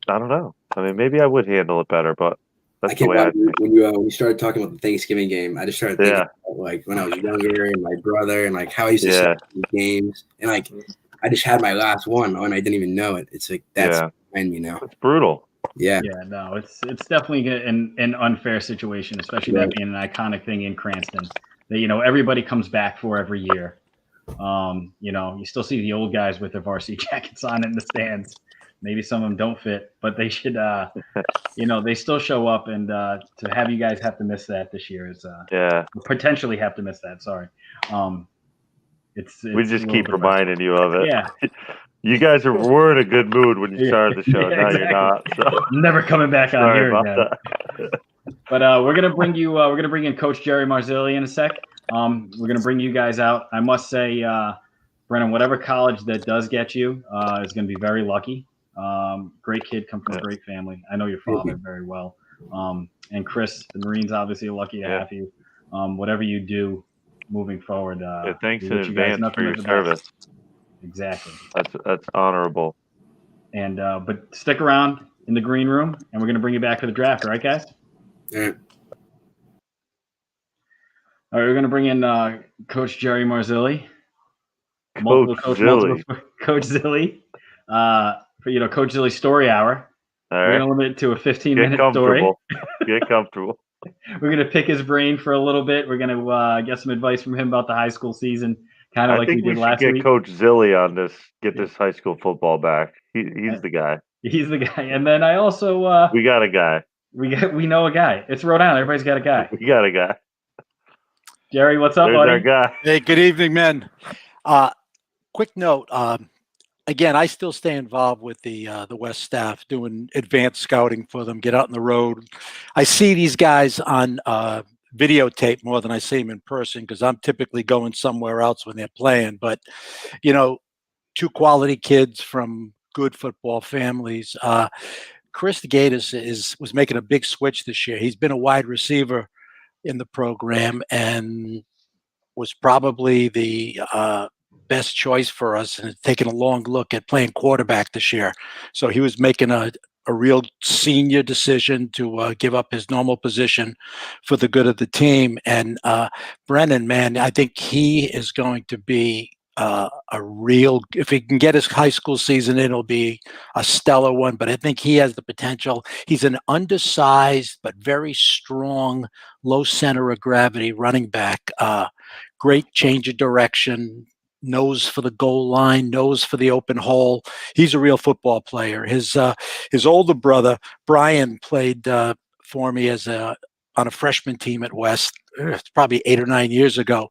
I don't know. I mean, maybe I would handle it better, but that's the way I think. When you started talking about the Thanksgiving game, I just started thinking about, like when I was younger and my brother and like how I used to see games and like. I just had my last one and I didn't even know it. It's like that's behind me now. It's brutal. Yeah. Yeah, no, it's definitely an unfair situation, especially that being an iconic thing in Cranston that everybody comes back for every year. You still see the old guys with their varsity jackets on in the stands. Maybe some of them don't fit, but they should they still show up, and to have you guys have to miss that this year is potentially have to miss that. Sorry. We just keep reminding you of it. Yeah. You guys were in a good mood when you started the show. Now you're not. So. Never coming back on here again. But we're gonna bring in Coach Gerry Marzilli in a sec. We're gonna bring you guys out. I must say, Brennan, whatever college that does get you is gonna be very lucky. Great kid, come from a great family. I know your father very well. And Kris, the Marines obviously are lucky to have you. Whatever you do moving forward. Thanks in advance for your service. Exactly. That's honorable. And but stick around in the green room, and we're going to bring you back to the draft. All right, guys? Yeah. All right, we're going to bring in Coach Gerry Marzilli. Coach Zilli. Coach Zilli. For Coach Zilli Story Hour. All We're right. going to limit it to a 15-minute Get story. comfortable. Get comfortable. We're going to pick his brain for a little bit. We're going to get some advice from him about the high school season, kind of like we think we did should last get week. Coach Zilli on this. Get this high school football back. He's the guy. He's the guy. And then I also we got a guy. We know a guy. It's Rhode Island. Everybody's got a guy. We got a guy. Jerry, what's up, There's buddy? our guy. Hey, good evening, men. Quick note. Again, I still stay involved with the West staff, doing advanced scouting for them. Get out on the road. I see these guys on videotape more than I see them in person because I'm typically going somewhere else when they're playing. But two quality kids from good football families. Kris Degaitas was making a big switch this year. He's been a wide receiver in the program and was probably the best choice for us, and taking a long look at playing quarterback this year. So he was making a real senior decision to give up his normal position for the good of the team. And Brennan, man, I think he is going to be a real, if he can get his high school season, it'll be a stellar one. But I think he has the potential. He's an undersized but very strong, low center of gravity running back. Great change of direction, nose for the goal line, nose for the open hole. He's a real football player. His older brother Brian played for me on a freshman team at West. It's probably 8 or 9 years ago.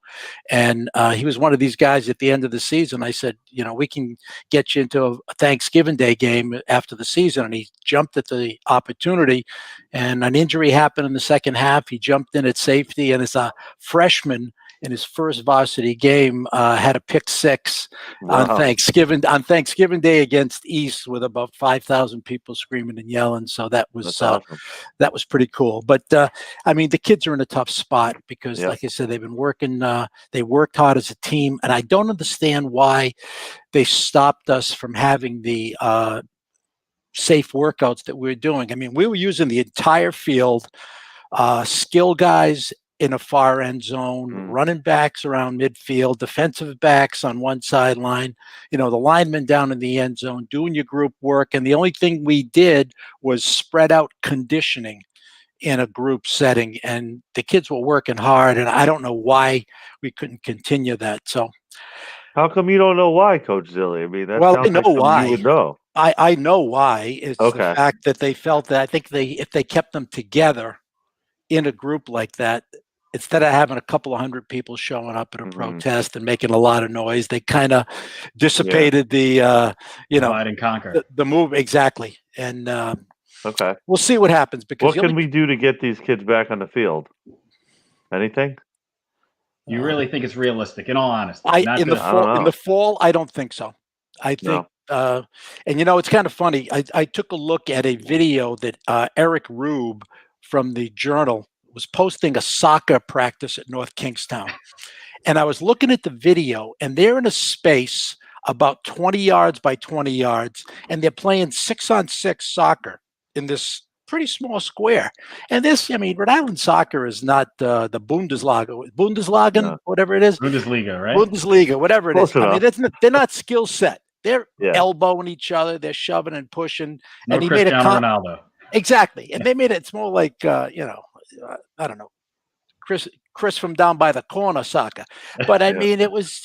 And he was one of these guys at the end of the season. I said, we can get you into a Thanksgiving Day game after the season. And he jumped at the opportunity, and an injury happened in the second half. He jumped in at safety, and as a freshman in his first varsity game, had a pick six on Thanksgiving Day against East, with about 5,000 people screaming and yelling. So that was awesome. That was pretty cool. But I mean, the kids are in a tough spot because, like I said, they've been working. They worked hard as a team, and I don't understand why they stopped us from having the safe workouts that we were doing. I mean, we were using the entire field, skill guys in a far end zone, running backs around midfield, defensive backs on one sideline, the linemen down in the end zone, doing your group work. And the only thing we did was spread out conditioning in a group setting. And the kids were working hard, and I don't know why we couldn't continue that. So how come you don't know why, Coach Zilli? I mean, that well, sounds I know like why. You would know. I know why. It's the fact that they felt that, I think if they kept them together in a group like that, instead of having a couple of hundred people showing up at a protest and making a lot of noise, they kind of dissipated the, divide and conquer. The move. Exactly. And we'll see what happens. Because what can we do to get these kids back on the field? Anything? You really think it's realistic, in all honesty? In the fall, I don't think so. I think, and it's kind of funny. I took a look at a video that Eric Rube from the Journal was posting a soccer practice at North Kingstown. And I was looking at the video, and they're in a space about 20 yards by 20 yards, and they're playing 6-on-6 soccer in this pretty small square. And Rhode Island soccer is not the Bundesliga, whatever it is. Bundesliga, right? Bundesliga, whatever it is. Close enough. I mean, they're not skill set. They're elbowing each other. They're shoving and pushing. No and he Cristiano made a Ronaldo. Exactly. And they made it's more like, I don't know, Kris from down by the corner soccer. But I mean, it was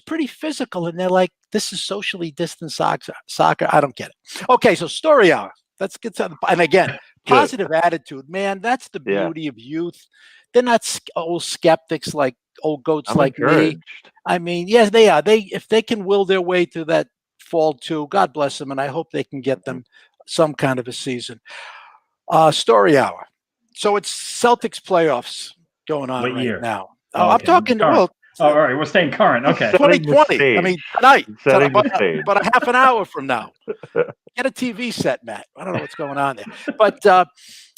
pretty physical. And they're like, this is socially distant soccer. I don't get it. Okay, so story hour. Let's get to and again, positive attitude, man. That's the beauty of youth. They're not old skeptics like old goats like me. I mean, yes, they are. If they can will their way through that fall too, God bless them, and I hope they can get them some kind of a season. Story hour. So it's Celtics playoffs going on right now. Oh, I'm talking. Well, all right, we're staying current. Okay, 2020. I mean, tonight, about a half an hour from now. Get a TV set, Matt. I don't know what's going on there, but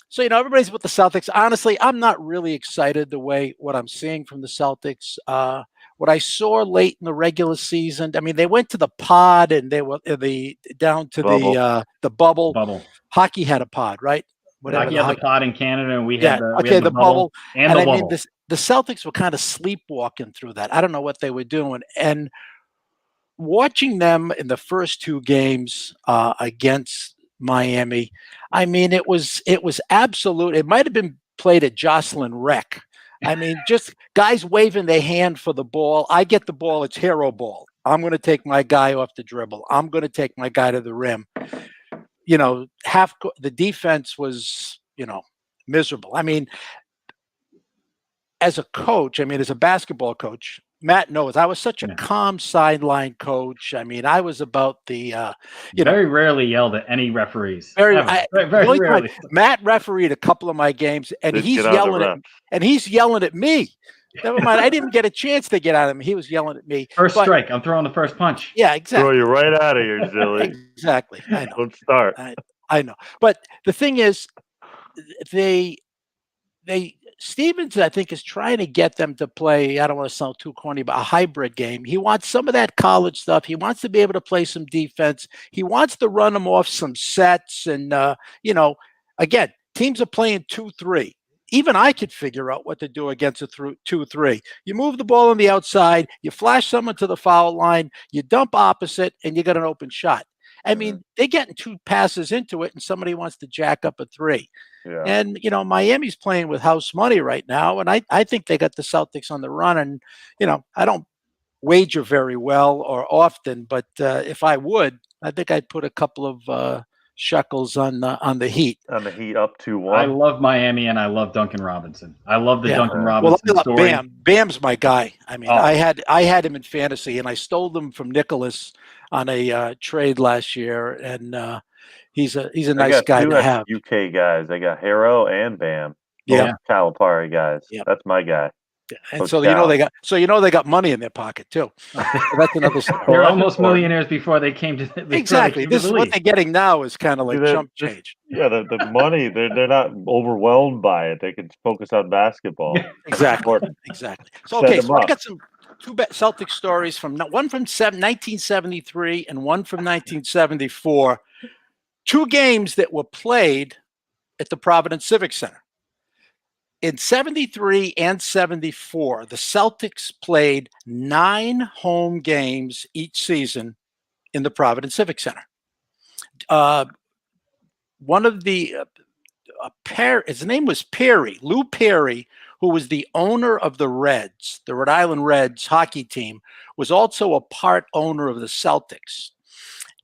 so everybody's with the Celtics. Honestly, I'm not really excited what I'm seeing from the Celtics. What I saw late in the regular season, I mean, they went to the pod and they were down to the bubble. Hockey had a pod, right? Hockey had the pod in Canada, and we had the bubble. And the bubble. I mean, the Celtics were kind of sleepwalking through that. I don't know what they were doing. And watching them in the first two games against Miami. I mean, it was absolute. It might have been played at Jocelyn Rec. I mean, just guys waving their hand for the ball. I get the ball. It's hero ball. I'm going to take my guy off the dribble. I'm going to take my guy to the rim. You know, the defense was, miserable. I mean, as a coach, as a basketball coach, Matt knows I was such a calm sideline coach. I mean, I was about the, very rarely yelled at any referees. Very rarely. Matt refereed a couple of my games, and he's yelling at me. Never mind, I didn't get a chance to get at him. He was yelling at me. First strike. I'm throwing the first punch. Yeah, exactly. Throw you right out of here, Zilli. Exactly. I know. Don't start. I know. But the thing is, Stevens, I think, is trying to get them to play, I don't want to sound too corny, but a hybrid game. He wants some of that college stuff. He wants to be able to play some defense. He wants to run them off some sets. And, again, teams are playing 2-3. Even I could figure out what to do against a 2-3. You move the ball on the outside, you flash someone to the foul line, you dump opposite, and you got an open shot. I mean, they're getting 2 passes into it, and somebody wants to jack up a 3. Yeah. And, Miami's playing with house money right now, and I think they got the Celtics on the run. And, I don't wager very well or often, but if I would, I think I'd put a couple of shekels on the Heat. On the Heat up 2-1. I love Miami, and I love Duncan Robinson. I love the Duncan Robinson story. Bam's my guy. I mean, I had him in fantasy, and I stole him from Nicholas on a trade last year, and he's a nice guy to have. UK guys, they got Harrow and Bam. Yeah, Calipari guys. Yeah. That's my guy. And Coach they got money in their pocket too. So that's another story. They're almost millionaires before they came to exactly. This is what they're getting now is kind of like chump change. Yeah, the money they're not overwhelmed by it. They can focus on basketball. Exactly. So I got some 2 Celtic stories one from 1973 and one from 1974. 2 games that were played at the Providence Civic Center. In 73 and 74, the Celtics played 9 home games each season in the Providence Civic Center. One of the his name was Perry, Lou Perry, who was the owner of the Reds, the Rhode Island Reds hockey team, was also a part owner of the Celtics.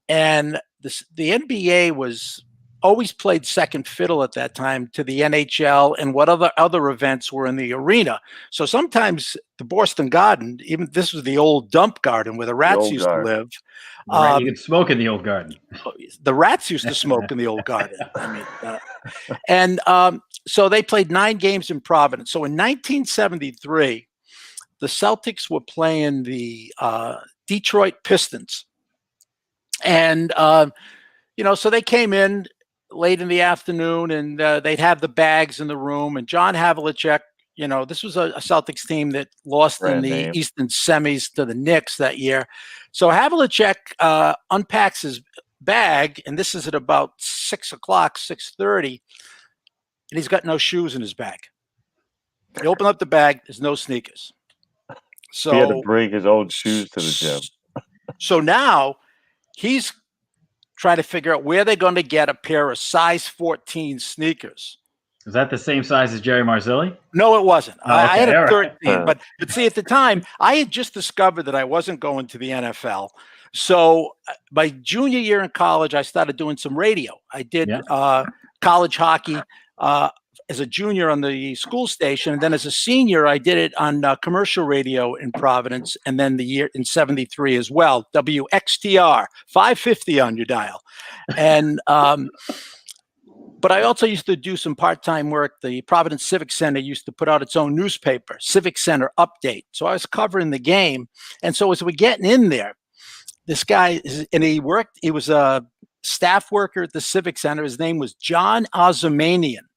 And the NBA was always played second fiddle at that time to the NHL and what other events were in the arena. So sometimes the Boston Garden, even this was the old dump garden where the rats used to live. You could smoke in the old garden. The rats used to smoke in the old garden. So they played 9 games in Providence. So in 1973, the Celtics were playing the Detroit Pistons. And, so they came in late in the afternoon, and they'd have the bags in the room. And John Havlicek, this was a Celtics team that lost in the Eastern semis to the Knicks that year. So Havlicek unpacks his bag, and this is at about 6:30, and he's got no shoes in his bag. He opened up the bag, there's no sneakers. So he had to bring his own shoes to the gym. So now he's trying to figure out where they're going to get a pair of size 14 sneakers. Is that the same size as Gerry Marzilli? No, it wasn't. Oh, okay. I had a 13, but see, at the time, I had just discovered that I wasn't going to the NFL. So my junior year in college, I started doing some radio. I did college hockey as a junior on the school station, and then as a senior, I did it on commercial radio in Providence, and then the year in 73 as well, WXTR 550 on your dial, and but I also used to do some part-time work. The Providence Civic Center used to put out its own newspaper, Civic Center Update. So I was covering the game, and so as we're getting in there, this guy, and he was a staff worker at the Civic Center. His name was John Ozamanian.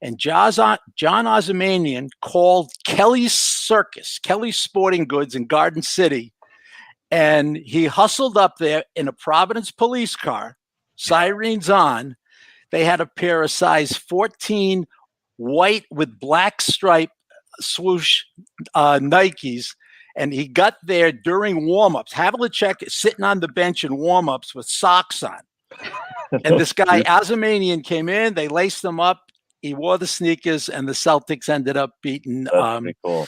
And John Ozamanian called Kelly's Circus, Kelly's Sporting Goods in Garden City, and he hustled up there in a Providence police car, sirens on. They had a pair of size 14 white with black stripe swoosh Nikes, and he got there during warm-ups. Havlicek is sitting on the bench in warm-ups with socks on. And this guy, Azamanian, came in. They laced him up. He wore the sneakers, and the Celtics ended up beating cool.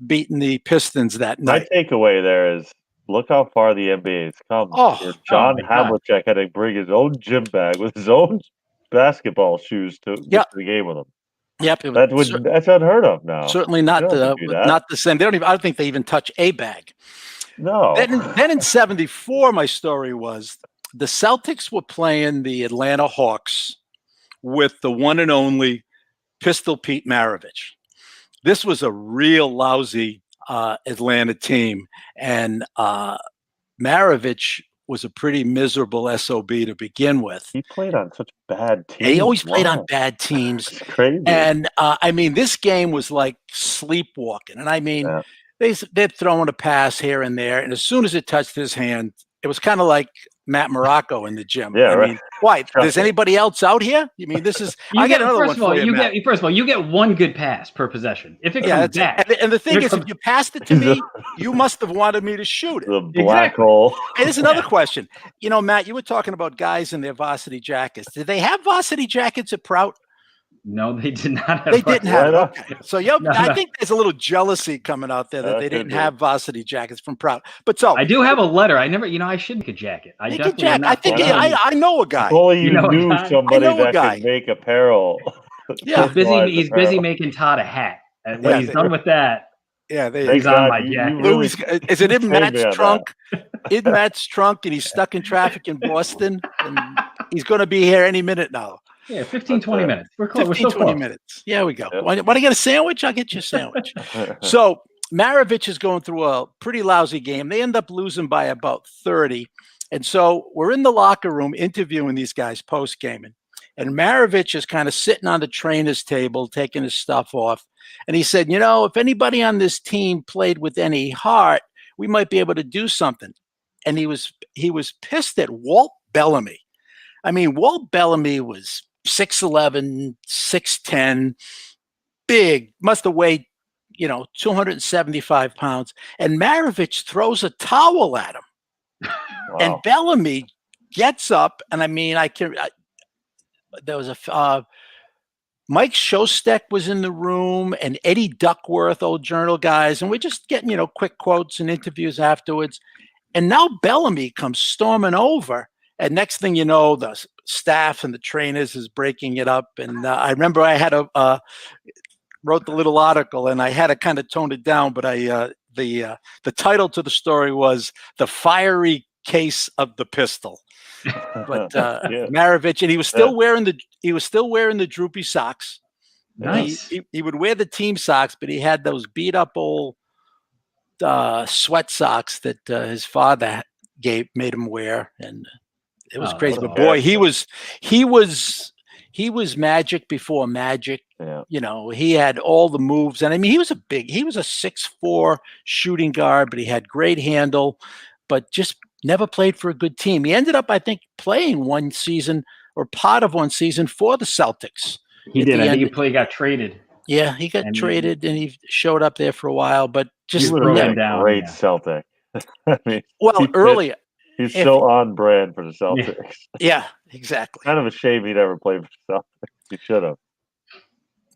beating the Pistons that night. My takeaway there is look how far the NBA has come. Where John Havlicek had to bring his own gym bag with his own basketball shoes to the game with him. Yep, that's unheard of now. Certainly not the same. They don't even. I don't think they even touch a bag. No. Then in '74, my story was the Celtics were playing the Atlanta Hawks with the one and only Pistol Pete Maravich. This was a real lousy Atlanta team, and Maravich was a pretty miserable SOB to begin with. He played on such bad teams. He always played on bad teams. It's crazy. And I mean, this game was like sleepwalking. And I mean, they're throwing a pass here and there, and as soon as it touched his hand, it was kind of like Matt Morocco in the gym. Yeah, I mean, why? There's anybody else out here? You mean, this is? I get another one for you. First of all, you get one good pass per possession. If it comes back, and the thing is, if you passed it to me, you must have wanted me to shoot it. The black hole. And there's another question. You know, Matt, you were talking about guys in their varsity jackets. Did they have varsity jackets at Prout? No, they did not have. They didn't have it. Okay. So I think there's a little jealousy coming out there that they didn't have varsity jackets from Prout. But so I do have a letter. I never, I should make a jacket. I think I know a guy. If only you knew somebody that could make apparel. Yeah, he's busy making Todd a hat. And when he's done with that, he's on my jacket. Is it in Matt's trunk? In Matt's trunk, and he's stuck in traffic in Boston, and he's going to be here any minute now. Yeah, 15, 20 minutes. We're close. 15, 20 minutes. Yeah, we go. Yep. Want to get a sandwich? I'll get you a sandwich. So Maravich is going through a pretty lousy game. They end up losing by about 30. And so we're in the locker room interviewing these guys post-gaming. And Maravich is kind of sitting on the trainer's table, taking his stuff off. And he said, if anybody on this team played with any heart, we might be able to do something. And he was pissed at Walt Bellamy. I mean, Walt Bellamy was 6'11", 6'10", big, must have weighed, 275 pounds. And Maravich throws a towel at him. Wow. And Bellamy gets up, and I mean, there was Mike Shostek was in the room, and Eddie Duckworth, old Journal guys, and we're just getting, quick quotes and interviews afterwards. And now Bellamy comes storming over. And next thing you know, the staff and the trainers is breaking it up. And I remember I had wrote the little article, and I had to kind of tone it down. But the title to the story was "The Fiery Case of the Pistol." But Maravich, and he was still wearing the droopy socks. Nice. He would wear the team socks, but he had those beat up old sweat socks that his father made him wear, and it was crazy. But boy, he was Magic before Magic. Yeah. He had all the moves, and I mean, he was a 6'4" shooting guard, but he had great handle, but just never played for a good team. He ended up, I think, playing one season or part of one season for the Celtics. He did. I think he got traded. Yeah, he got traded, and he showed up there for a while, but just he would have been a great Celtic. I mean, earlier. He's so on brand for the Celtics. Yeah, exactly. Kind of a shame he never played for the Celtics. He should have.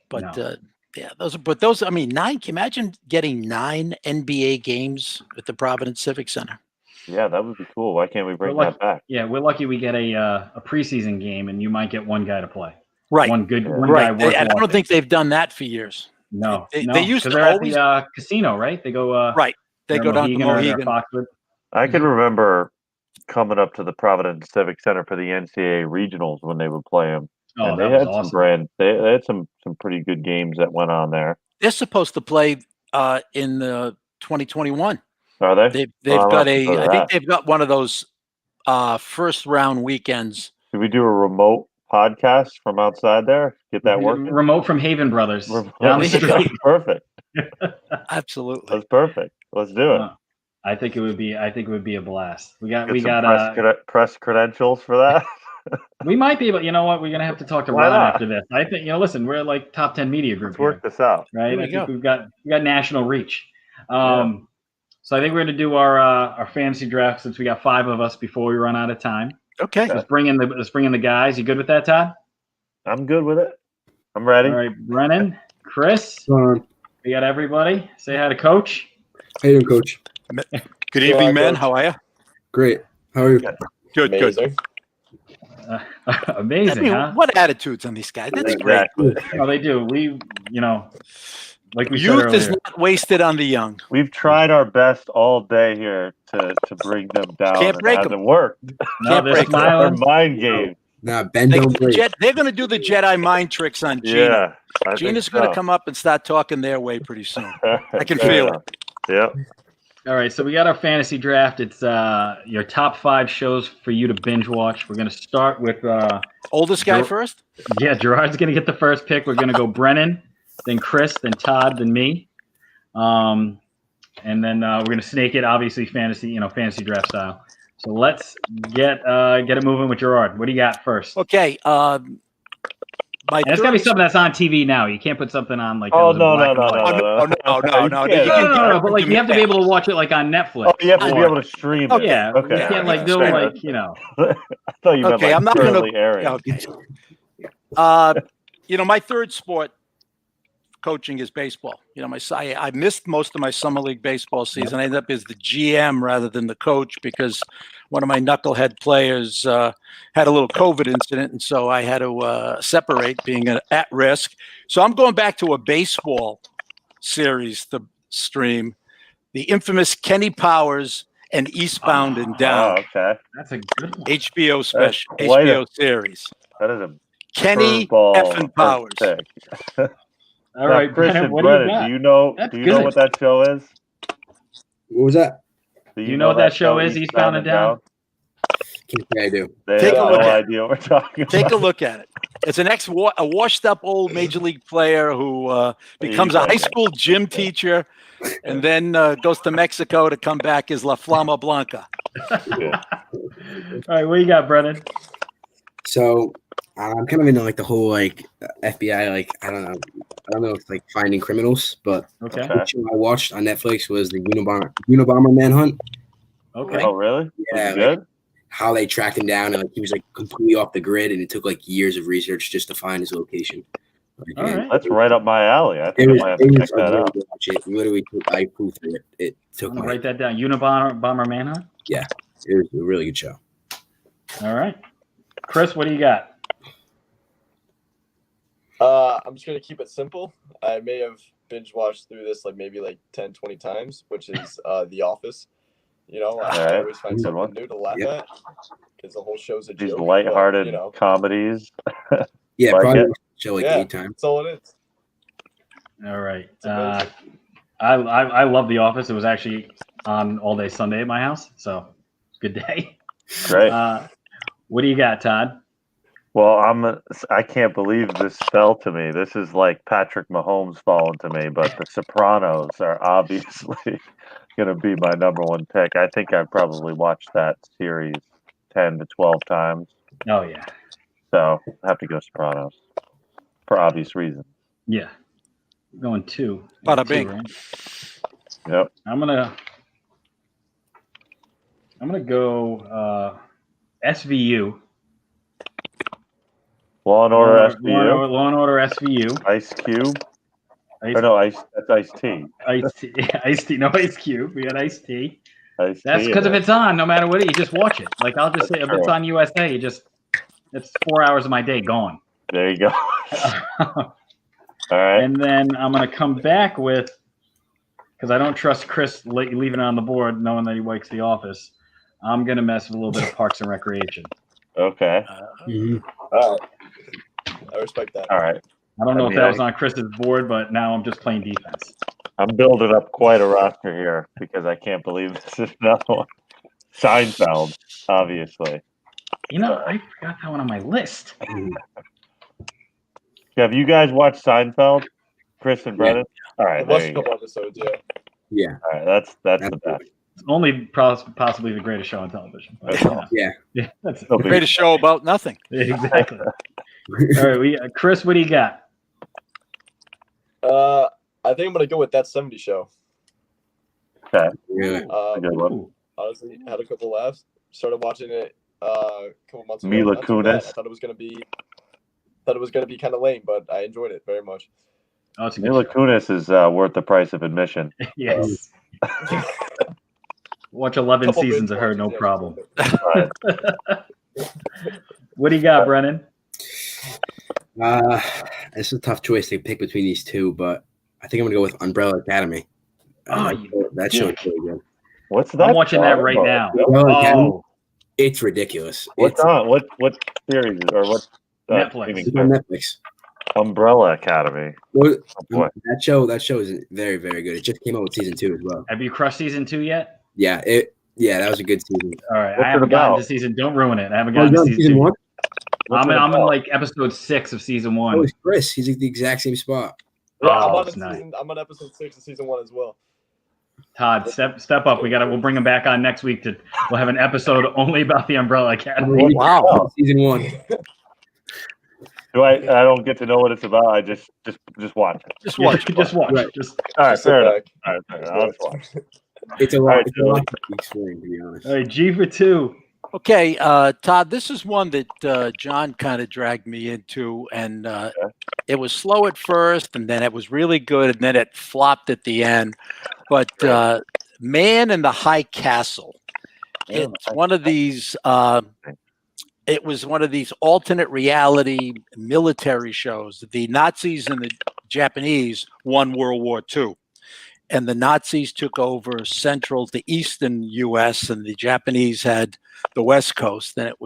But those. I mean, 9. Can you imagine getting 9 NBA games at the Providence Civic Center? Yeah, that would be cool. Why can't we bring that back? Yeah, we're lucky we get a preseason game, and you might get one guy to play. Right. One guy. I don't think they've done that for years. No. They used to always at the casino, right? They go. Right. They go down to Mohegan. I can remember coming up to the Providence Civic Center for the NCAA regionals when they would play them. Oh, and they had awesome. They had some pretty good games that went on there. They're supposed to play in 2021. Are they? They've got I think they've got one of those first round weekends. Did we do a remote podcast from outside there? Get that working? Remote from Haven Brothers. Down the street. That's perfect. Absolutely. That's perfect. Let's do it. I think it would be a blast. We got press credentials for that. We might be, but you know what? We're gonna have to talk to Ron after this. I think listen, we're like top 10 media group. Let's work this out, right? I think we got national reach. So I think we're gonna do our fantasy draft since we got 5 of us before we run out of time. Okay. Let's bring in the guys. You good with that, Todd? I'm good with it. I'm ready. All right, Brennan, Kris, we got everybody. Say hi to Coach. How you doing, Coach? Good evening, men. Coach. How are you? Great. How are you? Good. Amazing. Amazing, I mean, huh? what attitudes on these guys? That's great. Exactly. Oh, they do. We, like we said Youth is earlier. not wasted on the young. We've tried our best all day here to bring them down. Can't break and it 'em. hasn't worked. No, Can't they're break them. Our smiling. mind game. Nah, Ben don't break. They're going to do the Jedi mind tricks on Gina. Yeah. I Gina's think going to so. come up and start talking their way pretty soon. I can feel it. Yep. All right, so we got our fantasy draft. It's your top 5 shows for you to binge watch. We're going to start with Oldest guy first? Gerard's going to get the first pick. We're going to go Brennan, then Kris, then Todd, then me. And then we're going to snake it, obviously fantasy draft style. So let's get it moving with Gerard. What do you got first? Okay. And it's got to be something that's on TV now. You can't put something on like. Oh, that was no. black and white. No. But like you have to be able to watch it like on Netflix. Oh, you have to be able to stream it. Yeah. Okay. You can't like do like I thought you meant Okay, like I'm not going currently airing. to. My third sport coaching is baseball. I missed most of my summer league baseball season. I ended up as the GM rather than the coach because one of my knucklehead players had a little COVID incident, and so I had to separate, being at risk. So I'm going back to a baseball series to stream, the infamous Kenny Powers and Eastbound and Down. Oh, okay. That's a good one. HBO special, That's quite HBO series. That is a Kenny curveball effing Powers. pick. All right, Kris Brennan, and what Brennan, do you got? do you know That's do you know good. what that show is? What was that? Do You know what that show is, Eastbound and Down? Yeah, I do. They Take have a look no at idea what we're talking about. Take a look at it. It's a washed-up old major league player who becomes a high school gym teacher and then goes to Mexico to come back as La Flama Blanca. All right, what you got, Brennan? So I'm kind of into like the whole like FBI, like I don't know if like finding criminals, but Okay. the show I watched on Netflix was the Unabomber manhunt. Okay. Oh, really? Yeah, Was it good? How they tracked him down and like he was like completely off the grid, and it took like years of research just to find his location. Like, All right. That's right up my alley. I It think I was, might have it to check was that out. to watch it. Literally, I flew through it. It took I'm gonna my. write that down. Unabomber Manhunt. It was a really good show. All right, Kris, what do you got? I'm just going to keep it simple. I may have binge watched through this maybe 10, 20 times, which is The Office. I right. always find something new to laugh at because the whole show's a These joke. lighthearted comedies. Yeah, Like probably it? watched the show 8 times. That's all it is. All right. It's amazing. I love The Office. It was actually on all day Sunday at my house, so good day. Great. What do you got, Todd? Well, I can't believe this fell to me. This is like Patrick Mahomes falling to me, but The Sopranos are obviously going to be my number one pick. I think I've probably watched that series 10 to 12 times. Oh yeah. So I have to go Sopranos for obvious reasons. Yeah. Going 2. Bada bing. Right? Yep. I'm gonna go SVU. Law and Order SVU. Law and Order SVU. Ice Cube. Ice, Or no, that's Ice T. Ice T. No Ice Cube. We got Ice T. Ice That's T, because if yeah. it's on, no matter what, you just watch it. Like I'll just say, if it's on USA, it's 4 hours of my day gone. There you go. All right. And then I'm gonna come back with, because I don't trust Kris leaving it on the board, knowing that he likes The Office. I'm gonna mess with a little bit of Parks and Recreation. Okay. All right. I respect that. All right. I don't know if that was on Kris's board, but now I'm just playing defense. I'm building up quite a roster here because I can't believe this is another one. Seinfeld, obviously. I forgot that one on my list. Have you guys watched Seinfeld, Kris and Brennan? All I right, watched there a you go. couple episodes, yeah. Yeah. All right, that's the best. It's only possibly the greatest show on television. But, Yeah. yeah, that's it. No big- Greatest show about nothing. Exactly. All right, Kris, what do you got? I think I'm going to go with That 70 Show. Okay. Yeah. A good one. Ooh, Honestly, had a couple laughs. Started watching it a couple months ago. Mila Not too bad. Kunis. I thought it was gonna be kind of lame, but I enjoyed it very much. Oh, it's a good Mila show. Kunis is worth the price of admission. Yes. Watch 11 Couple seasons binge of her, no watches, yeah, problem. Right. What do you got, Brennan? It's a tough choice to pick between these two, but I think I'm gonna go with Umbrella Academy. That show is really good. What's that? I'm watching that right now. Umbrella Academy, Oh, it's ridiculous. What's It's on? What series or what? Netflix. it's on Netflix. Umbrella Academy. Well, boy. that show is very, very good. It just came out with season 2 as well. have you crushed season 2 yet? Yeah, that was a good season. All right, What's I it haven't gotten about? to season. Don't ruin it. I haven't Oh, gotten you're to on season 2. 1? What's it I'm in about? like episode 6 of season 1. Oh, it's Kris. He's at the exact same spot. Yeah, Oh, I'm it's nice. I'm on episode 6 of season 1 as well. Todd, step up. We'll bring him back on next week. We'll have an episode only about the Umbrella Academy. Wow. Season 1. Do I don't get to know what it's about. I just watch it. Just watch. Just watch. Right. All right, Just sit fair enough. back. All right, fair enough. I'll just watch. It's a All lot. right, It's a lot to explain, to be honest. All right, G for 2. Okay, Todd, this is one that John kind of dragged me into, and it was slow at first, and then it was really good, and then it flopped at the end. But Man in the High Castle, it's one of these. It was one of these alternate reality military shows. The Nazis and the Japanese won World War II. And the Nazis took over central to eastern U.S. and the Japanese had the West Coast. And it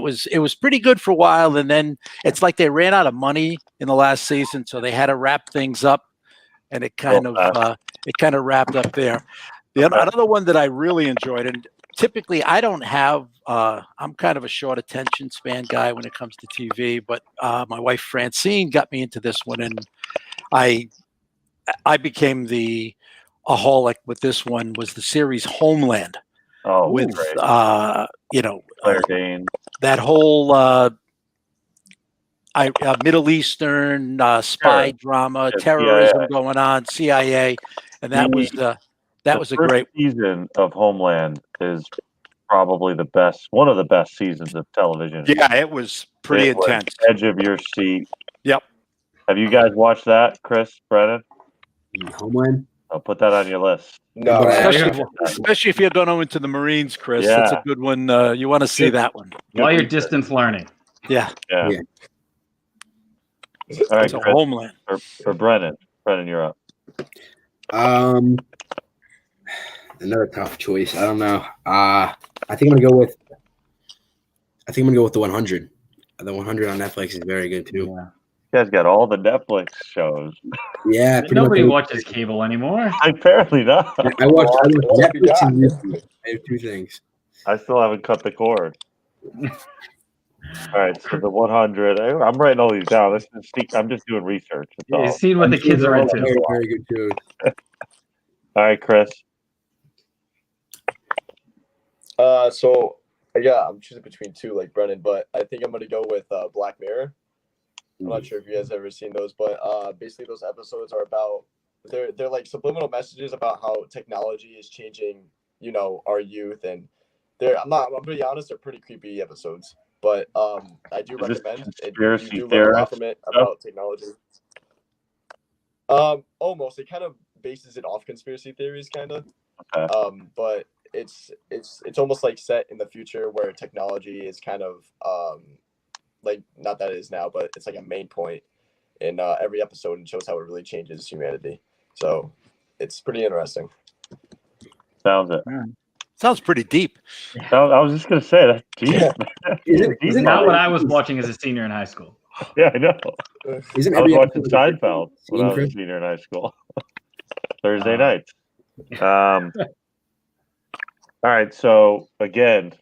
was pretty good for a while. And then it's like they ran out of money in the last season, so they had to wrap things up. And it kind of wrapped up there. Another one that I really enjoyed, and typically I don't have. I'm kind of a short attention span guy when it comes to TV, but my wife Francine got me into this one, and I became the aholic with this one. Was the series Homeland? Oh, with great. Claire Danes. That whole Middle Eastern spy drama, terrorism CIA. going on, CIA, and that was a great season of Homeland. Is probably one of the best seasons of television. Yeah, it was pretty intense. Edge of your seat. Yep. Have you guys watched that, Kris, Brennan? Homeland. I'll put that on your list. No, Especially if you're going into the Marines, Kris. Yeah. That's a good one. You want to see that one. While you're distance learning. Yeah. Yeah. All right, So Kris, Homeland. for Brennan. Brennan, you're up. Another tough choice. I don't know. I think I'm gonna go with the 100. The 100 on Netflix is very good too. Yeah. You guys got all the Netflix shows. Yeah, pretty Nobody much. watches cable anymore. Apparently not. I watch Netflix and YouTube. I have 2 things. I still haven't cut the cord. All right, so the 100. I'm writing all these down. I'm just doing research. That's all. You've seen what the kids are into. Very, very good too. All right, Kris. So yeah, I'm choosing between 2 like Brennan, but I think I'm gonna go with Black Mirror. I'm not sure if you guys ever seen those, but basically those episodes are about they're like subliminal messages about how technology is changing, our youth, and I'm gonna be honest, they're pretty creepy episodes, but I do recommend it. You do learn a lot from it about technology. Almost. It kind of bases it off conspiracy theories, kind of. Okay. But it's almost like set in the future where technology is kind of like, not that it is now, but it's like a main point in every episode, and shows how it really changes humanity. So it's pretty interesting. Sounds it. Sounds pretty deep. I was just gonna say that. Yeah. It's not what I was watching as a senior in high school. Yeah, I know. I was watching episode Seinfeld when I was a senior in high school. Thursday nights. All right, so again,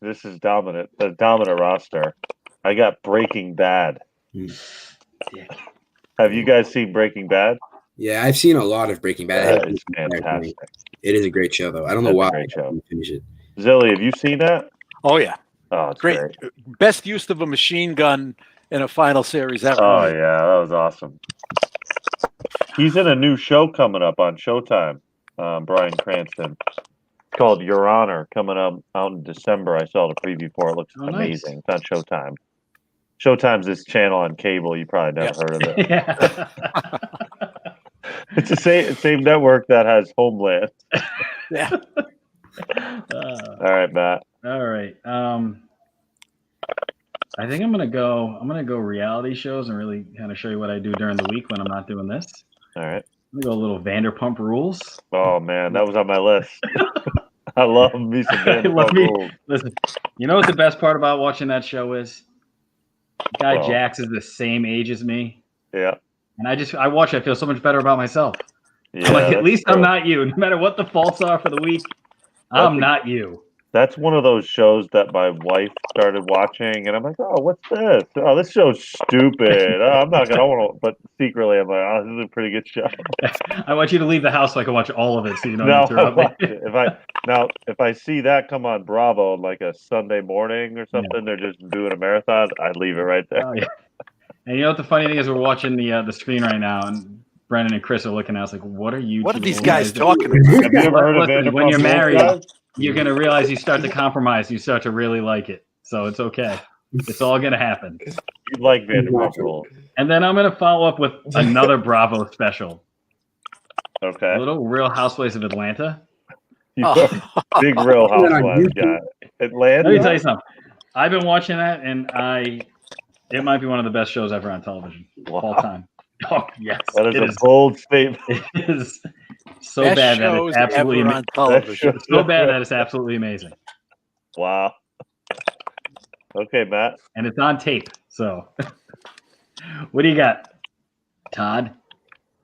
this is dominant. The dominant roster. I got Breaking Bad. Have you guys seen Breaking Bad? Yeah, I've seen a lot of Breaking Bad. It's fantastic. It is a great show, though. I don't know why I didn't finish it. Zilly, have you seen that? Oh yeah. Oh, it's Great. Best use of a machine gun in a final series ever. Oh yeah, that was awesome. He's in a new show coming up on Showtime. Bryan Cranston. It's called Your Honor, coming up out in December. I saw the preview for it. It looks amazing. Nice. It's on Showtime. Showtime's this channel on cable. You probably never heard of it. Yeah. It's the same network that has Homeland. Yeah. All right, Matt. All right. I think I'm gonna go reality shows and really kind of show you what I do during the week when I'm not doing this. All right. I'm gonna go a little Vanderpump Rules. Oh man, that was on my list. I love me some Vanderpump Rules. Listen, you know what the best part about watching that show is? Guy Well, Jax is the same age as me. Yeah. And I watch it, I feel so much better about myself. Yeah, I'm like, at least true. I'm not you. No matter what the faults are for the week, I'm not you. That's one of those shows that my wife started watching, and I'm like, oh, what's this? Oh, this show's stupid. I'm not gonna want to, but secretly I'm like, oh, this is a pretty good show. I want you to leave the house so I can watch all of it, so you don't No, interrupt me. if I see that come on Bravo like a Sunday morning or something, they're just doing a marathon, I'd leave it right there. Oh, yeah. And you know what the funny thing is? We're watching the screen right now, and Brennan and Chris are looking at us like, "What are you? What are these doing? guys talking about? Have you ever heard of Listen, Vanderpump when you're Rules, married, guys? you're gonna realize you start to compromise. You start to really like it, so it's okay. It's all gonna happen. You like Vanderpump Rules? And then I'm gonna follow up with another Bravo special. Okay. A little Real Housewives of Atlanta. Big Real Housewives guy. Atlanta. Let me tell you something. I've been watching that, and it might be one of the best shows ever on television all time. Oh yes, That is a bold statement. It is so Best bad that shows it's absolutely ever on television. so bad that it's absolutely amazing. Wow. Okay, Matt. And it's on tape. So, what do you got, Todd?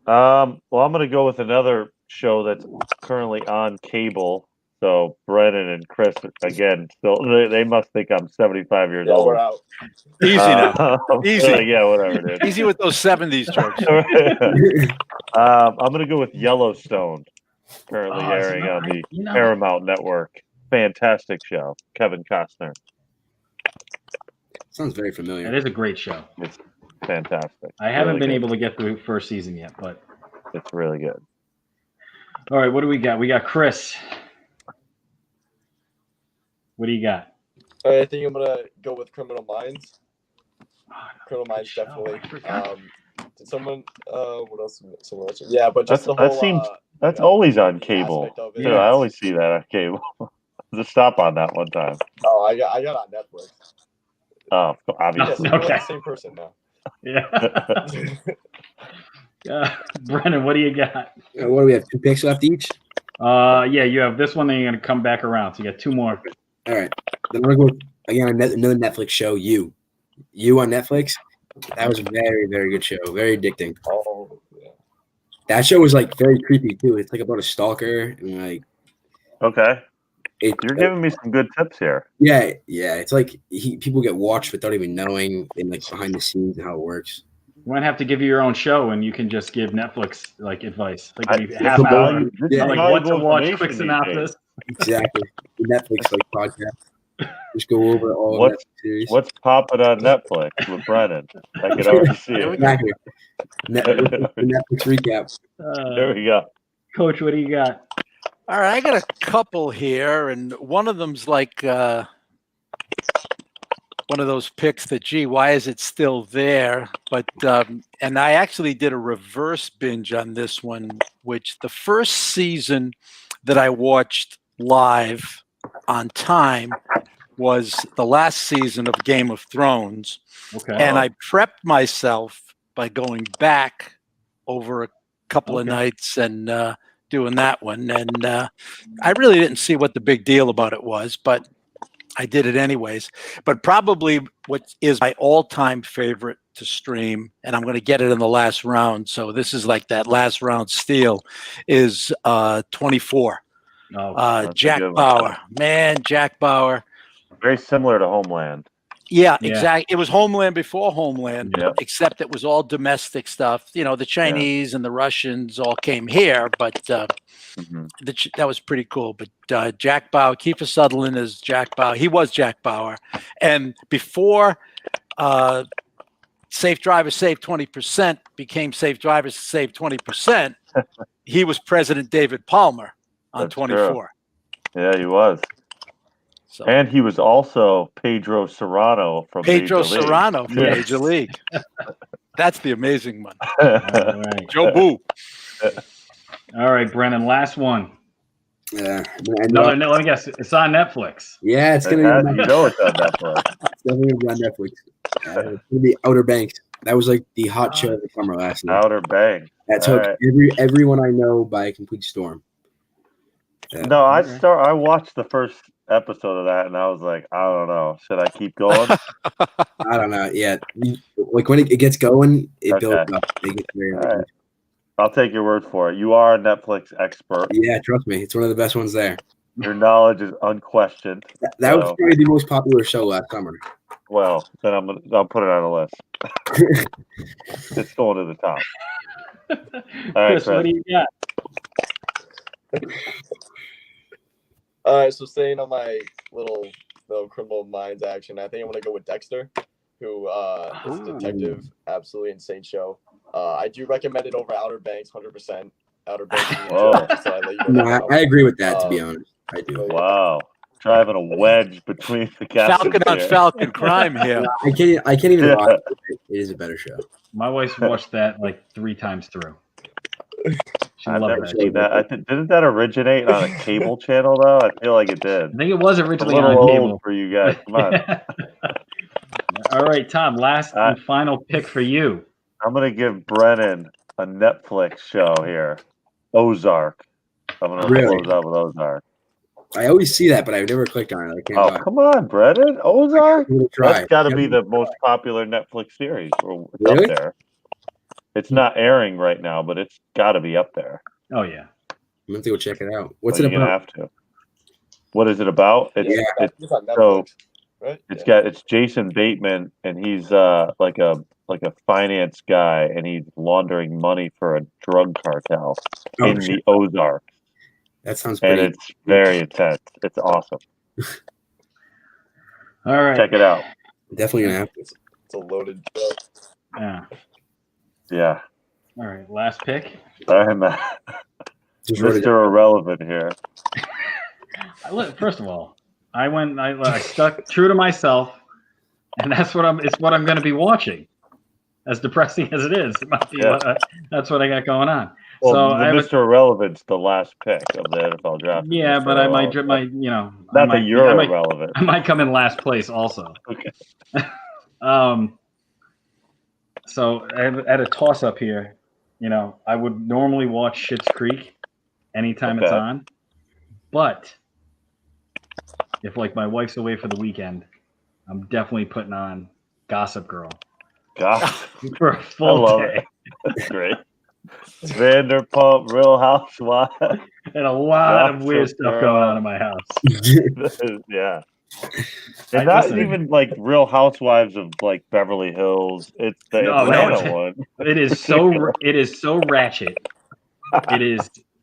Well, I'm going to go with another show that's currently on cable. So Brennan and Kris, again, still they must think I'm 75 years old. We're out. Easy now. Easy. Yeah, whatever it is. Easy with those 70s jokes. I'm going to go with Yellowstone, currently airing on the Paramount Network. Fantastic show. Kevin Costner. Sounds very familiar. That is a great show. It's fantastic. I haven't really been good. able to get through first season yet, but It's really good. all right. What do we got? We got Kris. What do you got? All right, I think I'm gonna go with Criminal Minds. Criminal Minds, definitely. Did someone? What else? Someone else? Yeah, but just That's always on cable. aspect of it. Too. I always see that on cable. Just stop on that one time. Oh, I got on Netflix. Oh, obviously. Yes, we're Okay. the same person now. Yeah. Brennan, what do you got? What do we have? 2 picks left each? Yeah, you have this one, then you're going to come back around. So you got 2 more. All right. Then we're going to go again another Netflix show, You. You on Netflix. That was a very, very good show. Very addicting. Oh, yeah. That show was like very creepy too. It's like about a stalker and like. Okay. You're giving me some good tips here. Yeah. It's like people get watched without even knowing, and like behind the scenes and how it works. You might have to give you your own show, and you can just give Netflix like advice, like maybe This half is hour, valuable- this is like what valuable to watch, information quick these synopsis. Exactly. The Netflix like podcast. Just go over all What- of that series. What's popping on Netflix with Brennan? I can already see it. Exactly. Netflix recap. There we go. Coach, what do you got? All right, I got a couple here, and one of them's like one of those picks that, gee, why is it still there? But and I actually did a reverse binge on this one, which the first season that I watched live on time was the last season of Game of Thrones. Okay. And I prepped myself by going back over a couple of nights and doing that one. And I really didn't see what the big deal about it was, but I did it anyways. But probably what is my all-time favorite to stream, and I'm going to get it in the last round, so this is like that last round steal, is 24. Jack Bauer. Man, Jack Bauer. Very similar to Homeland. Yeah, exactly. It was Homeland before Homeland, Yep. except it was all domestic stuff. You know, the Chinese and the Russians all came here, but that was pretty cool. But Jack Bauer, Kiefer Sutherland is Jack Bauer. He was Jack Bauer. And before Safe Drivers Save 20% became Safe Drivers Save 20%, he was President David Palmer on That's 24. true. Yeah, he was. So, And he was also Pedro Serrano from Pedro Major League. Serrano from Yes. Major League. That's the amazing one. All right. Joe Boo. All right, Brennan, last one. Yeah. Let me guess. It's on Netflix. Yeah, it's gonna be. You know it's on Netflix. It's definitely gonna be on Netflix. It's gonna be Outer Banks. That was like the hot show of the summer last year. Outer Banks. That took everyone I know by a complete storm. No, I watched the first episode of that, and I was like, I don't know, should I keep going? I don't know. Yeah, like when it gets going, it builds up. It gets very. Right. I'll take your word for it. You are a Netflix expert. Yeah, trust me, it's one of the best ones there. Your knowledge is unquestioned. That was probably the most popular show last summer. Well, then I'll put it on the list. It's going to the top. All right, Kris, what do you got? All right, so staying on my little Criminal Minds action, I think I'm gonna go with Dexter, who is a detective. Absolutely insane show. I do recommend it over Outer Banks, 100%. Outer Banks. So I let you know I agree with that. To be honest, I do. Wow, driving a wedge between the captains. Falcon on Falcon crime here. I can't even watch it. It is a better show. My wife's watched that like 3 times through. I've never seen that. Didn't that originate on a cable channel though? I feel like it did. I think it was originally a little on cable old for you guys. Come on. All right, Tom. Last and final pick for you. I'm gonna give Brennan a Netflix show here, Ozark. I'm gonna close out with Ozark. I always see that, but I've never clicked on it. I can't lie. Come on, Brennan. Ozark. That's got to be the most try. popular Netflix series. It's Really? up there. It's not airing right now, but it's got to be up there. Oh yeah. I'm gonna have to go check it out. What's You're it about? gonna have to. What is it about? It's on Netflix, right? It's Jason Bateman, and he's like a finance guy, and he's laundering money for a drug cartel in the Ozarks. That sounds pretty. And it's very intense. It's awesome. All right. Check it out. Definitely gonna have to. It's a loaded show. Yeah. Yeah. All right. Last pick. I'm Mr. Irrelevant here. First of all, I stuck true to myself, and that's what I'm going to be watching. As depressing as it is, it might be that's what I got going on. Well, so Mr. Irrelevant's the last pick of the NFL draft. Yeah, but I might not that you're irrelevant. I might come in last place also. Okay. So at a toss up here, I would normally watch Schitt's Creek anytime it's on, but if like my wife's away for the weekend, I'm definitely putting on Gossip Girl. For a full day. That's great. Vanderpump, Real Housewives, and a lot of weird stuff going on in my house. Yeah, and not even like Real Housewives of like Beverly Hills. It's the Atlanta one. It is so ratchet.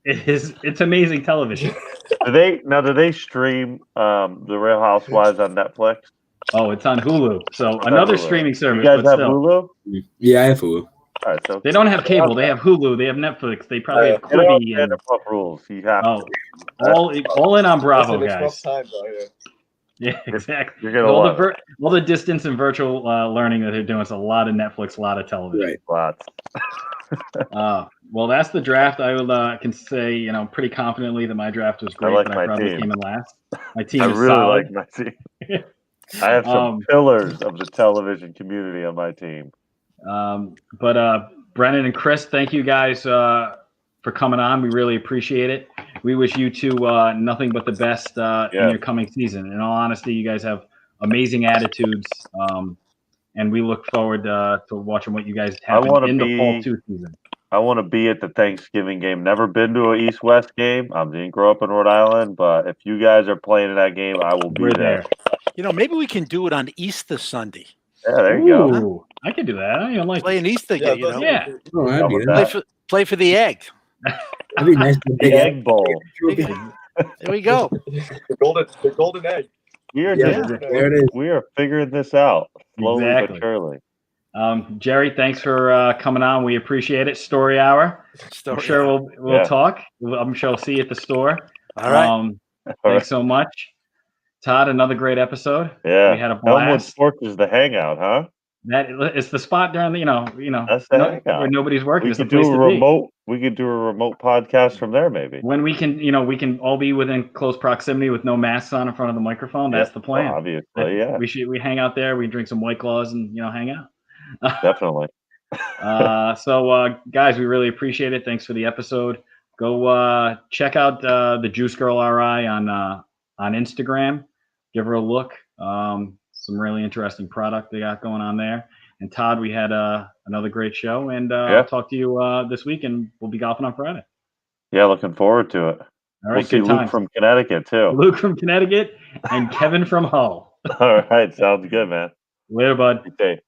It's amazing television. Do they stream the Real Housewives on Netflix? Oh, it's on Hulu. So another streaming service. You guys have Hulu? Yeah, I have Hulu. All right, so they don't have cable. They have Hulu. They have Netflix. They probably have Quibi. And rules. You have all in on Bravo, Listen, guys. Times out here. Yeah, exactly. You're gonna all the distance and virtual learning that they're doing. It's a lot of Netflix, a lot of television. Right. Lots. Well, that's the draft. I can say, pretty confidently that my draft was great. But I probably came in last. My team is really solid. like my team. I have some pillars of the television community on my team. But Brennan and Kris, thank you guys for coming on. We really appreciate it. We wish you two nothing but the best in your coming season. In all honesty, you guys have amazing attitudes, and we look forward to watching what you guys have in the fall 2 season. I want to be at the Thanksgiving game. Never been to an East-West game. I didn't grow up in Rhode Island, but if you guys are playing in that game, I will be there. Maybe we can do it on Easter Sunday. Yeah, there you go. I can do that. I don't like play an Easter game. Yeah. Play for the egg. That'd be nice. The egg bowl. There we go. The golden egg. We are figuring this out slowly but surely. Gerry, thanks for coming on. We appreciate it. Story hour. I'm sure we'll talk. I'm sure I'll see you at the store. All right. Thanks so much. Todd, another great episode. Yeah. We had a Elmwood blast. Sports is the hangout, huh? That it's the spot during the, That's the hangout. where nobody's working. We It's the could do place a to remote. We could do a remote podcast from there, maybe. When we can all be within close proximity with no masks on in front of the microphone. That's the plan. Well, obviously, yeah. We hang out there. We drink some White Claws and hang out. Definitely. So guys, we really appreciate it. Thanks for the episode. Go check out the Juice Girl RI on Instagram. Give her a look. Some really interesting product they got going on there. And Todd, we had another great show, and I'll talk to you this week, and we'll be golfing on Friday. Yeah, looking forward to it. All right, we'll see Luke from Connecticut too. Luke from Connecticut and Kevin from Hull. All right, sounds good, man. Later, bud. Good day.